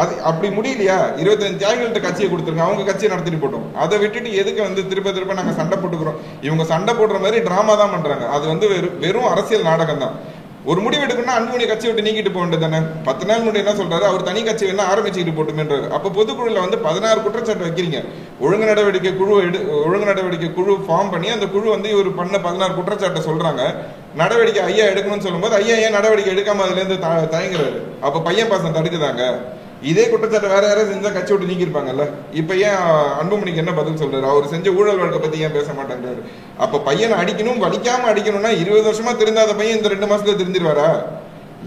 அது அப்படி முடியலையா, 25 தியாகிகள்கிட்ட கட்சியை கொடுத்துருங்க, அவங்க கட்சியை நடத்திட்டு போட்டோம். அதை விட்டுட்டு எதுக்கு வந்து திருப்ப நாங்க சண்டை போட்டுக்கிறோம்? இவங்க சண்டை போடுற மாதிரி டிராமா தான் பண்றாங்க. அது வந்து வெறும் அரசியல் நாடகம் தான். ஒரு முடிவு எடுக்கணும்னா அன்புமணி கட்சி விட்டு நீக்கிட்டு போக வேண்டியது தானே. 10 நாள் முன்னாடி என்ன சொல்றாரு, அவர் தனி கட்சி வேணா ஆரம்பிச்சுட்டு போட்டுமேன்றாரு. அப்ப பொதுக்குழுல வந்து 16 குற்றச்சாட்டு வைக்கிறீங்க. ஒழுங்கு நடவடிக்கை குழு ஃபார்ம் பண்ணி அந்த குழு வந்து இவர் பண்ண 16 குற்றச்சாட்டை சொல்றாங்க. நடவடிக்கை ஐயா எடுக்கணும்னு சொல்லும்போது ஐயா ஏன் நடவடிக்கை எடுக்காம அதுல இருந்து தயங்குறாரு. அப்ப பையன் பாசம் தடுக்குதாங்க. இதே குற்றச்சாட்டை வேற யாராவது செஞ்சா கட்சி விட்டு நீக்கிருப்பாங்கல்ல. இப்ப ஏன் அன்புமணிக்கு என்ன பதில் சொல்றாரு? அவர் செஞ்ச ஊழல் வழக்கை பத்தி ஏன் பேச மாட்டேங்கிறாரு? அப்ப பையனை அடிக்கணும், வலிக்காம அடிக்கணும்னா 20 வருஷமா திருந்தாத பையன் இந்த 2 மாசத்துல திருந்திருவாரா?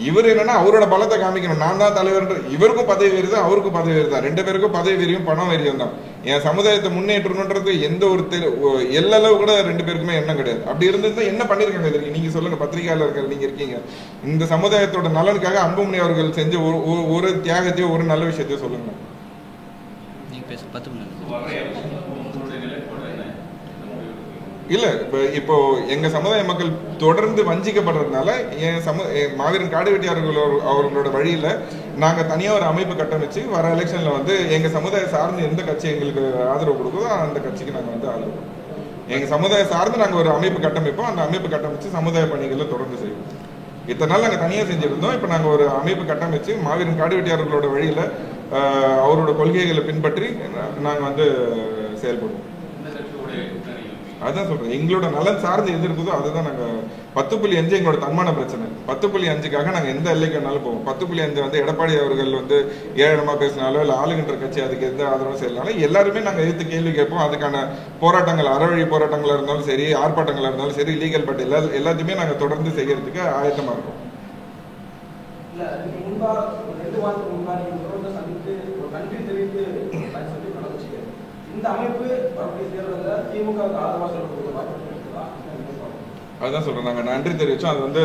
இவர் என்னன்னா அவரோட பலத்தை காமிக்கணும், நான் தான் தலைவர். இவருக்கும் பதவி வேறு தான், அவருக்கும் பதவி வேறு தான். 2 பேருக்கும் பதவி வெறியும் பணம் வெறியும் தான். என் சமுதாயத்தை முன்னேற்றணுன்றது எந்த ஒரு எல்லளவு கூட 2 பேருக்குமே எண்ணம் கிடையாது. அப்படி இருந்தது என்ன பண்ணிருக்காங்க இதற்கு? நீங்க சொல்லுங்க, பத்திரிகையாளர்கள் நீங்க இருக்கீங்க. இந்த சமுதாயத்தோட நலனுக்காக அன்புமணி அவர்கள் செஞ்ச ஒரு தியாகத்தையோ ஒரு நல்ல விஷயத்தையோ சொல்லுங்க. இல்ல இப்போ எங்க சமுதாய மக்கள் தொடர்ந்து வஞ்சிக்கப்படுறதுனால மாவீரன் காடுவெட்டியார்கள் அவர்களோட வழியில நாங்க தனியா ஒரு அமைப்பு கட்டமைச்சு வர எலெக்ஷன்ல வந்து எங்க சமுதாயம் சார்ந்து எந்த கட்சி எங்களுக்கு ஆதரவு கொடுக்குதோ அந்த கட்சிக்கு நாங்க வந்து ஆதரவு. எங்க சமுதாயம் சார்ந்து நாங்க ஒரு அமைப்பு கட்டமைப்போம். அந்த அமைப்பு கட்டமைச்சு சமுதாய பணிகளை தொடர்ந்து செய்வோம். இத்தனை நாள் நாங்க தனியா செஞ்சிருந்தோம். இப்ப நாங்க ஒரு அமைப்பு கட்டமைச்சு மாவீரன் காடுவெட்டியார்களோட வழியில அவரோட கொள்கைகளை பின்பற்றி நாங்க வந்து செயல்படுவோம். அதான் சொல்றேன், எங்களோட நலன் சார்ந்து எது இருக்குதோ அதுதான். நாங்க 10.5 எங்களோட தன்மான பிரச்சனை. 10.5க்காக நாங்க எந்த எல்லைக்கு வேணாலும் போவோம். 10.5 வந்து எடப்பாடி அவர்கள் வந்து ஏழனமா பேசினாலோ இல்ல ஆளுகின்ற கட்சி அதுக்கு எந்த ஆதரவும் செய்யலாம், எல்லாருமே நாங்க எதிர்த்து கேள்வி கேட்போம். அதுக்கான போராட்டங்கள், அறவழி போராட்டங்களா இருந்தாலும் சரி, ஆர்ப்பாட்டங்களா இருந்தாலும் சரி, லீகல் பட் எல்லாத்தையுமே நாங்க தொடர்ந்து செய்யறதுக்கு ஆயத்தமா இருக்கோம். அதுதான் சொல்றேன், நாங்க நன்றி தெரிவிச்சோம். அது வந்து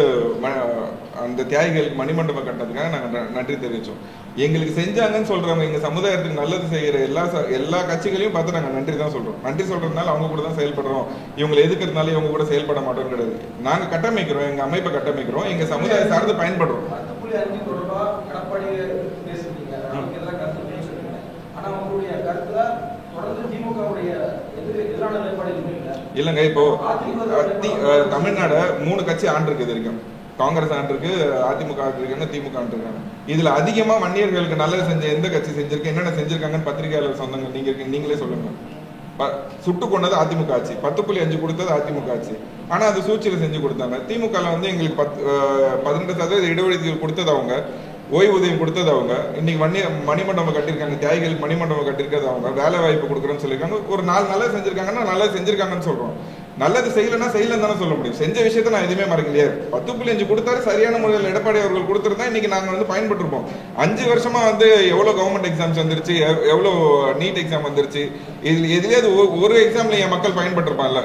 அந்த தியாகிகளுக்கு மணிமண்டபம் கட்டதுக்காக நாங்க நன்றி தெரிவிச்சோம். எங்களுக்கு செஞ்சாங்கன்னு சொல்றவங்க, எங்க சமுதாயத்துக்கு நல்லது செய்யற எல்லா கட்சிகளையும் பார்த்து நாங்க நன்றி தான் சொல்றோம். நன்றி சொல்றதுனால அவங்க கூட தான் செயல்படுறோம். இவங்களை எதுக்குறதுனால இவங்க கூட செயல்பட மாட்டோம் கிடையாது. நாங்க கட்டமைக்கிறோம், எங்க அமைப்பை கட்டமைக்கிறோம், எங்க சமுதாயம் சார்ந்து பயன்படுறோம். இல்லங்க, இப்போ தமிழ்நாடு 3 கட்சி ஆண்டிருக்கு. இது வரைக்கும் காங்கிரஸ் ஆண்டிருக்கு, அதிமுக ஆண்டிருக்காங்க, திமுக ஆண்டிருக்காங்க. இதுல அதிகமா வன்னியர்களுக்கு நல்லது செஞ்ச எந்த கட்சி செஞ்சிருக்கு, என்னென்ன செஞ்சிருக்காங்கன்னு பத்திரிகையாளர் சொந்தங்கள் நீங்களே சொல்லுங்க. சுட்டு கொண்டது அதிமுக ஆட்சி, 10.5 கொடுத்தது அதிமுக ஆட்சி. ஆனா அது சூழ்ச்சியில செஞ்சு கொடுத்தாங்க. திமுக வந்து எங்களுக்கு 18% இடஒதுக்கீடு கொடுத்தது அவங்க, ஓய்வூதியம் கொடுத்தது அவங்க, இன்னைக்கு மணிமண்டபம் கட்டிருக்காங்க, தியாகிகளுக்கு மணிமண்டபம் கட்டிருக்கிறது அவங்க, வேலை வாய்ப்பு கொடுக்குறேன்னு சொல்லியிருக்காங்க. ஒரு 4 நல்லது செஞ்சிருக்காங்கன்னா நல்லது செஞ்சிருக்காங்கன்னு சொல்றோம். நல்லது செய்யலன்னா செய்யலன்னு தானே சொல்ல முடியும். செஞ்ச விஷயத்த நான் எதுவுமே மறக்கலையே. 10.5 கொடுத்தாரு, சரியான முறையில் எடப்பாடி அவர்கள் கொடுத்துருந்தா இன்னைக்கு நாங்க வந்து பயன்பட்டுருப்போம். 5 வருஷமா வந்து எவ்வளவு கவர்மெண்ட் எக்ஸாம்ஸ் வந்துருச்சு, எவ்வளவு நீட் எக்ஸாம் வந்துருச்சு. இதுல எதுலயாவது ஒரு எக்ஸாம்ல என் மக்கள் பயன்பட்டுருப்பான்ல.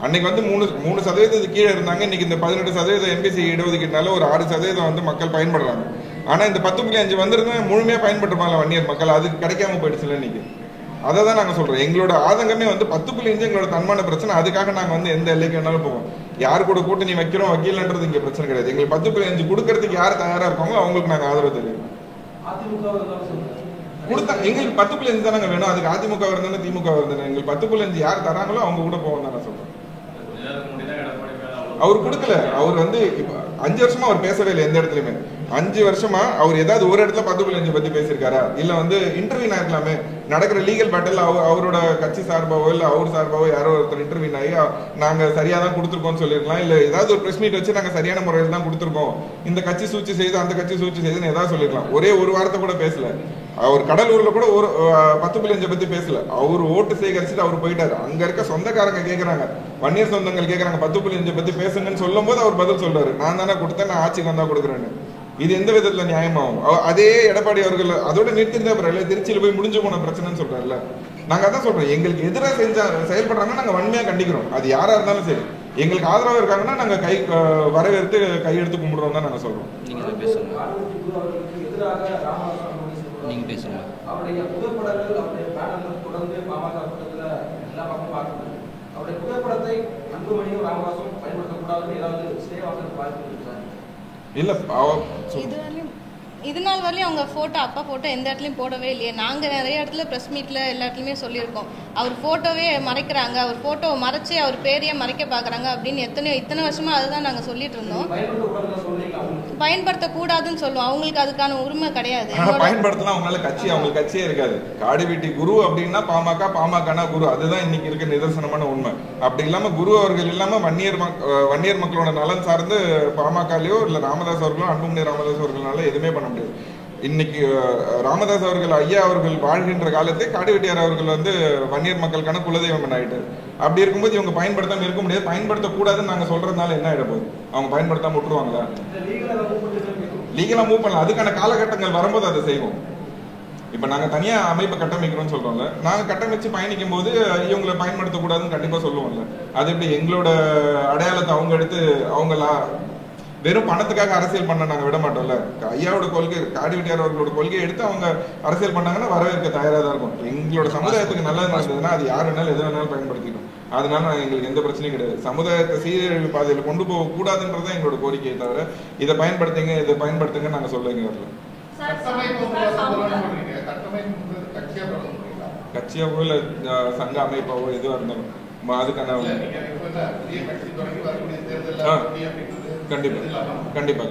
அன்னைக்கு வந்து 3% கீழே இருந்தாங்க. இன்னைக்கு இந்த 18% எம்பிசி இடஒதுக்கீடுனால ஒரு 6% வந்து மக்கள் பயன்படுறாங்க. ஆனா இந்த 10.5 வந்திருந்தா முழுமையா பயன்பட்டுருப்பாங்க வன்னியர் மக்கள். அது கிடைக்காம போயிடுச்சுல இன்னைக்கு. அதை தான் நாங்க சொல்றோம். எங்களோட ஆதங்கமே வந்து 10.5 எங்களோட தன்மான பிரச்சனை. அதுக்காக நாங்க வந்து எந்த எல்லைக்கு வேணாலும் போவோம். யாரு கூட கூட்டணி வைக்கிறோம் வைக்கலன்றது இங்க பிரச்சனை கிடையாது. எங்களுக்கு 10.5 கொடுக்கறதுக்கு யார் தயாரா இருக்காங்களோ அவங்களுக்கு நாங்க ஆதரவு தெரியும். கொடுத்தா எங்களுக்கு 10.5 தானங்க வேணும். அதுக்கு அதிமுக இருந்தாலும் திமுக இருந்தாலும் எங்களுக்கு 10.5 யார் தராங்களோ அவங்க கூட போவோம் தான் நான் சொல்றேன். அவர் கொடுக்கல. அவர் வந்து இப்போ 5 வருஷமா அவர் பேசவே இல்லை எந்த இடத்துலயுமே. 5 வருஷமா அவர் ஏதாவது ஒரு இடத்துல 10.5 பத்தி பேசியிருக்காரா? இல்ல வந்து இன்டர்வியூ ஆயிருக்கலாமே. நடக்கிற லீகல் பேட்டில் அவரோட கட்சி சார்பாவோ இல்ல அவர் சார்பாவோ யாரோ ஒருத்தர் இன்டர்வியூ ஆகி நாங்க சரியா தான் கொடுத்துருக்கோம்னு சொல்லிருக்கலாம். இல்ல ஏதாவது ஒரு பிரஸ் மீட் வச்சு நாங்க சரியான முறையில் தான் கொடுத்துருக்கோம், இந்த கட்சி சூழ்ச்சி செய்து அந்த கட்சி சூழ்ச்சி செய்துன்னு ஏதாவது சொல்லிருக்கலாம். ஒரே ஒரு வாரத்தை கூட பேசல. அவர் கடலூர்ல கூட ஒரு 10.5 பத்தி பேசல. அவர் ஓட்டு சேகரிச்சுட்டு அவர் போயிட்டாரு. அங்க இருக்க சொந்தக்காரங்க கேக்குறாங்க, வன்னியர் சொந்தங்கள் கேக்குறாங்க 10.5 பத்தி பேசுங்கன்னு சொல்லும் போது அவர் பதில் சொல்றாரு, நான் தானே கொடுத்தேன், நான் ஆட்சிக்கு வந்தா கொடுக்குறேன்னு. இது எந்த விதத்துல நியாயமாகும்? அதே எடப்பாடி அவர்கள் அதோட நிறுத்திருந்தா அப்புறம் திருச்சியில போய் முடிஞ்சு போன பிரச்சனைன்னு சொல்றாருல்ல. நாங்க அதான் சொல்றோம், எங்களுக்கு எதிராக செயல்படுறாங்கன்னா நாங்க வன்மையா கண்டிக்கிறோம். அது யாரா இருந்தாலும் சரி. எங்களுக்கு ஆதரவா இருக்காங்கன்னா நாங்க வரவேற்று கையெடுத்து கும்பிடுறோம் தான் நாங்க சொல்றோம். நீங்க பேசுங்க. அவருடைய புகைப்படங்கள், அவருடைய பேனர்கள் தொடர்ந்து பாமக கூட்டத்தில் எல்லா பக்கமும் பார்க்கணும். அவருடைய புகைப்படத்தை அன்புமணியும் ராமதாசும் பயன்படுத்தக்கூடாதுன்னு ஏதாவது ஸ்டே வாங்குறது வாய்ப்பு இருக்கு? இல்ல, இது நாள் வரலையும் அவங்க ஃபோட்டோ அப்பா ஃபோட்டோ எந்த இடத்துலையும் போடவே இல்லையே. நாங்கள் நிறைய இடத்துல ப்ரெஸ் மீட்டில் எல்லா இடத்துலையுமே சொல்லியிருக்கோம், அவர் ஃபோட்டோவே மறைக்கிறாங்க, அவர் ஃபோட்டோவை மறைச்சி அவர் பேரையே மறைக்க பார்க்குறாங்க அப்படின்னு இத்தனை வருஷமாக அதுதான் நாங்கள் சொல்லிட்டு இருந்தோம். பயன்படுத்தக்கூடாதுன்னு சொல்லுவோம், அவங்களுக்கு அதுக்கான உரிமை கிடையாது. பயன்படுத்தலாம், அவங்களால அவங்களுக்கு கட்சியே இருக்காது. காடிவெட்டி குரு அப்படின்னா பாமக, பாமகனா குரு, அதுதான் இன்னைக்கு இருக்க நிதர்சனமான உண்மை. அப்படி இல்லாம குரு அவர்கள் இல்லாம வன்னியர் மக்களோட நலன் சார்ந்து பாமகலையோ இல்ல ராமதாஸ் அவர்களோ அன்புமணி ராமதாஸ் அவர்களால எதுவுமே பண்ண முடியாது. இன்னைக்கு ராமதாஸ் அவர்கள் ஐயா அவர்கள் வாழ்கின்ற காலத்தை காடிவெட்டியார் அவர்கள் வந்து வன்னியர் மக்களுக்கான குலதெய்வம் ஆயிட்டாரு. அப்படி இருக்கும்போது இவங்க பயன்படுத்தாம இருக்க முடியாது. பயன்படுத்தக்கூடாதுன்னு நாங்க சொல்றதுனால என்ன ஆயிட போகுது? அவங்க பயன்படுத்தாம விட்டுருவாங்களா? லீகலா மூவ் பண்ணலாம். அதுக்கான காலகட்டங்கள் வரும்போது அதை செய்வோம். இப்ப நாங்க தனியா அமைப்பை கட்டமைக்கிறோம்னு சொல்றோம்ல, நாங்க கட்டமைச்சு பயணிக்கும் போது இவங்களை பயன்படுத்தக்கூடாதுன்னு கண்டிப்பா சொல்லுவோம்ல. அது எப்படி எங்களோட அடையாளத்தை அவங்க எடுத்து அவங்களா வெறும் பணத்துக்காக அரசியல் பண்ண நாங்க விட மாட்டோம்ல. ஐயாவோட கொள்கை, காடிவெட்டியார் அவர்களோட கொள்கையை எடுத்து அவங்க அரசியல் பண்ணாங்கன்னா வரவேற்க தயாரா தான் இருக்கும். எங்களோட சமுதாயத்துக்கு நல்லது நடந்ததுன்னா அது யார் வேணாலும் எது வேணாலும் பயன்படுத்திக்கணும். அதனால எங்களுக்கு எந்த பிரச்சனையும் கிடையாது. சமுதாயத்தை சீரழிவு பாதையில கொண்டு போக கூடாதுன்றதான் எங்களோட கோரிக்கையை தவிர இதை பயன்படுத்துங்க நாங்க சொல்லுங்க வரல. கட்சியாவோ இல்ல சங்க அமைப்பாவோ எதுவா இருந்தாலும் அதுக்கான கண்டிப்பா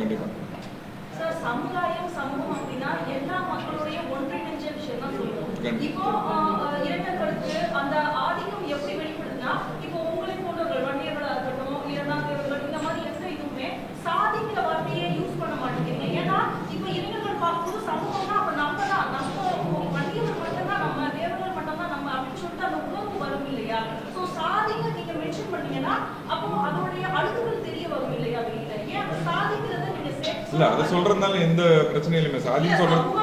சமுதாயம் சமூகம் அப்படின்னா எல்லா மக்களுடைய ஒன்றிணைஞ்ச விஷயம் தான் சொல்லுவோம். இப்போ இரட்டை கருத்து அந்த ஆதிக்கம் எப்படி வெளிப்படுதுன்னா, இப்போ உங்களை போன்றவர்கள் வன்னியர்களா இருக்கட்டும், இரண்டாந்தவர்கள், இந்த மாதிரி எந்த இதுவுமே சாதிக்கிற வார்த்தையே யூஸ் பண்ண மாட்டேங்கிறீங்க. ஏன்னா இப்ப இளைஞர்கள் பார்க்கும்போது சமூகம்னா அப்ப நம்ம வன்னியர்கள் மட்டும்தான், நம்ம தேவர்கள் மட்டும்தான் நம்ம அப்படின்னு சொல்லிட்டு அந்த உணர்வு வரும் இல்லையா? சோ சாதிங்க நீங்க மென்ஷன் பண்ணீங்கன்னா அப்போ அதோடைய அழுகுகள் தெரிய வரும் இல்லையா? ஏன் சாதிக்கிறத நீங்க இல்ல அதை சொல்றதுனால எந்த பிரச்சனையும் இல்லைங்க. சாதின்னு சொல்றது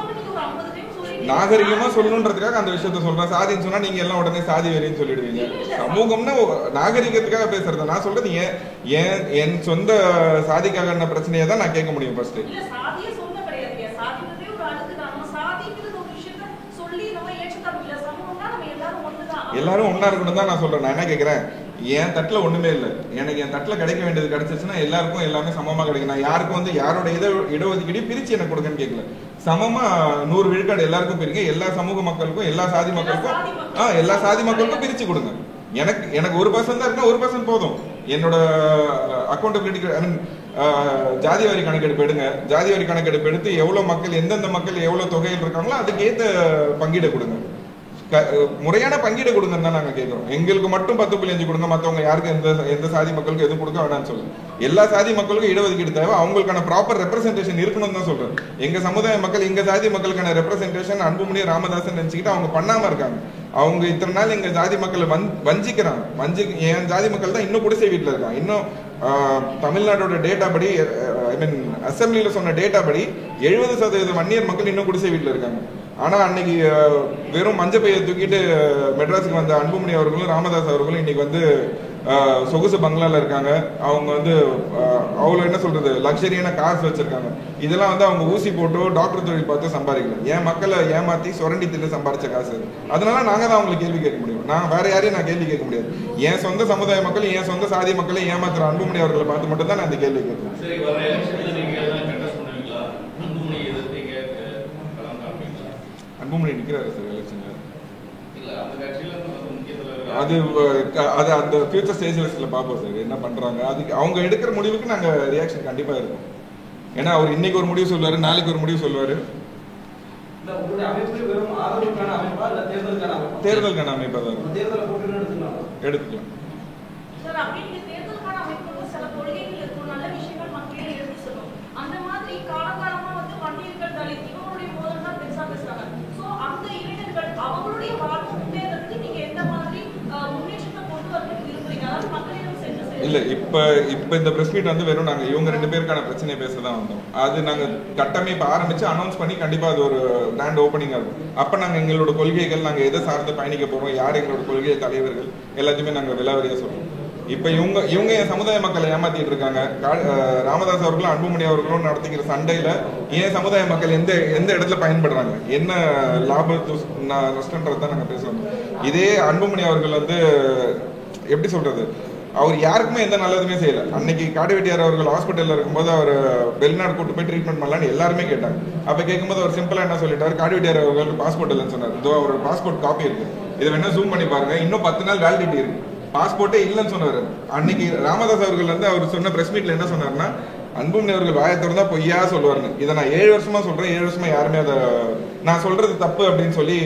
நாகரிகமா சொல்லணுன்றதுக்காக அந்த விஷயத்த சொல்றேன். சாதின்னு சொன்னா நீங்க எல்லாம் உடனே சாதி வெறின்னு சொல்லிடுவீங்க. சமூகம்னா நாகரிகத்துக்காக பேசுறது. நான் சொல்றது என் சொந்த சாதிக்காக பிரச்சனையை தான் நான் கேட்க முடியும். ஃபர்ஸ்ட் எல்லாரும் ஒன்னா இருக்கணும் தான் நான் சொல்றேன். நான் என்ன கேட்கிறேன், என் தட்டுல ஒண்ணுமே இல்லை, எனக்கு என் தட்டுல கிடைக்க வேண்டியது கிடைச்சிச்சுன்னா எல்லாருக்கும் எல்லாமே சமமா கிடைக்கும். நான் யாருக்கும் வந்து யாரோட இடஒதுக்கீடு பிரிச்சு எனக்கு கொடுங்கன்னு கேட்கல. சமமா 100 விழுக்காடு எல்லாருக்கும் பிரிங்க, எல்லா சமூக மக்களுக்கும் எல்லா சாதி மக்களுக்கும் பிரிச்சு கொடுங்க. எனக்கு 1% தான் இருக்குன்னா 1% போதும். என்னோட அக்கௌண்டபிலிட்டி ஐ மீன் ஜாதிவாரி கணக்கெடுப்பு எடுங்க. ஜாதிவாரி கணக்கெடுப்பு எடுத்து எவ்வளவு மக்கள், எந்தெந்த மக்கள் எவ்வளவு தொகையில் இருக்காங்களோ அதுக்கு ஏத்த பங்கீடு கொடுங்க. முறையான பங்கீடு கொடுங்கன்னு தான் நாங்க கேட்கிறோம். எங்களுக்கு மட்டும் 10.5 கொடுங்க, மற்றவங்க யாருக்கு எந்த சாதி மக்களுக்கு எதுவும் கொடுக்க வேணாம்னு சொல்லுங்க. எல்லா சாதி மக்களுக்கும் இடஒதுக்கீடு தேவை, அவங்களுக்கான ப்ராப்பர் ரெப்ரசன்டேஷன் இருக்கணும் தான் சொல்றேன். எங்க சமுதாய மக்கள், எங்க சாதி மக்களுக்கான ரெப்ரசன்டேஷன் அன்புமணி ராமதாசன் நினைச்சுக்கிட்டு அவங்க பண்ணாம இருக்காங்க. அவங்க இத்தனை நாள் எங்க ஜாதி மக்களை வஞ்சிக்கிறாங்க. என் ஜாதி மக்கள் தான் இன்னும் குடிசை வீட்டுல இருக்காங்க. இன்னும் தமிழ்நாட்டோட டேட்டா படி, ஐ மீன் அசம்பிளியில சொன்ன டேட்டா படி 70% வன்னியர் மக்கள் இன்னும் குடிசை வீட்டுல இருக்காங்க. ஆனா அன்னைக்கு வெறும் மஞ்சப்பையை தூக்கிட்டு மெட்ராஸுக்கு வந்த அன்புமணி அவர்களும் ராமதாஸ் அவர்களும் இன்னைக்கு வந்து சொகுசு பங்களால இருக்காங்க. அவங்க வந்து அவ்வளோ என்ன சொல்றது லக்ஸரியான காசு வச்சிருக்காங்க. இதெல்லாம் வந்து அவங்க ஊசி போட்டு டாக்டர் தொழில் பார்த்து சம்பாதிக்கல, என் மக்களை ஏமாத்தி சுரண்டி திட்டு சம்பாதிச்ச காசு. அதனால நாங்க தான் அவங்களுக்கு கேள்வி கேட்க முடியும். நான் வேற யாரையும் நான் கேள்வி கேட்க முடியாது. என் சொந்த சமுதாய மக்கள், என் சொந்த சாதி மக்களை ஏமாத்துற அன்புமணி அவர்களை பார்த்து மட்டும் தான் நான் இந்த கேள்வி கேட்கிறேன். அன்புமணி நிக்கிறாரு சார் எலெக்ஷன்ல. அது அது அந்த ஃபியூச்சர் ஸ்டேஜஸ்ல பார்ப்போம் சார் என்ன பண்றாங்க. அதுக்கு அவங்க எடுக்கிற முடிவுக்கு நாங்க ரியாக்ஷன் கண்டிப்பா இருக்கும். ஏன்னா அவர் இன்னைக்கு ஒரு முடிவு சொல்லுவாரு, நாளைக்கு ஒரு முடிவு சொல்லுவாரு. தேர்தலுக்கான அமைப்பா தான் எடுத்துக்கலாம். இல்ல இப்ப இந்த பிரஸ் மீட் வந்து வெறும் நாங்க இவங்க 2 பேருக்கான பிரச்சனை பேசதான் வந்தோம். அது நாங்க கட்டமைப்பு ஆரம்பிச்சு அனௌன்ஸ் பண்ணி கண்டிப்பா அது ஒரு கிராண்ட் ஓப்பனிங்கா இருக்கும். அப்ப நாங்க எங்களோட கொள்கைகள், நாங்க எதை சார்ந்து பயணிக்க போறோம், யார் எங்களோட கொள்கை தலைவர்கள் எல்லாத்தையுமே நாங்க விலாவரியா சொல்றோம். இப்ப இவங்க என் சமுதாய மக்களை ஏமாத்திட்டு இருக்காங்க. ராமதாஸ் அவர்களும் அன்புமணி அவர்களும் நடத்திக்கிற சண்டையில ஏன் சமுதாய மக்கள் எந்த இடத்துல பயன்படுறாங்க, என்ன லாபத்து நஷ்டன்றதான் நாங்க பேசுறோம். இதே அன்புமணி அவர்கள் வந்து எப்படி சொல்றது, அவர் யாருக்குமே எந்த நல்லதுமே செய்யல. அன்னைக்கு காடுவெட்டியார் அவர்கள் ஹாஸ்பிட்டல்ல இருக்கும்போது அவர் வெளிநாடு கூட்டு போய் ட்ரீட்மெண்ட் பண்ணலான்னு எல்லாருமே கேட்டாங்க. அப்ப கேட்கும்போது அவர் சிம்பிளா என்ன சொல்லிட்டாரு, காடுவெட்டியார் அவர்களுக்கு பாஸ்போர்ட் இல்லைன்னு சொன்னார். இதோ அவரோட பாஸ்போர்ட் காப்பி இருக்கு, இதை வேணா ஜூம் பண்ணி பாருங்க, இன்னும் 10 நாள் வேலிடிட்டி இருக்கு. பாஸ்போர்ட்டே இல்லைன்னு சொன்னாரு. அன்னைக்கு ராமதாஸ் அவர்கள் வந்து அவர் சொன்ன பிரஸ் மீட்ல என்ன சொன்னாருன்னா, அன்புமணி அவர்கள் வாயத்தோடு தான் பொய்யா சொல்லுவாருன்னு. இதை நான் 7 வருஷமா சொல்றேன், 7 வருஷமா யாருமே அதை நான் சொல்றது தப்பு அப்படின்னு சொல்லி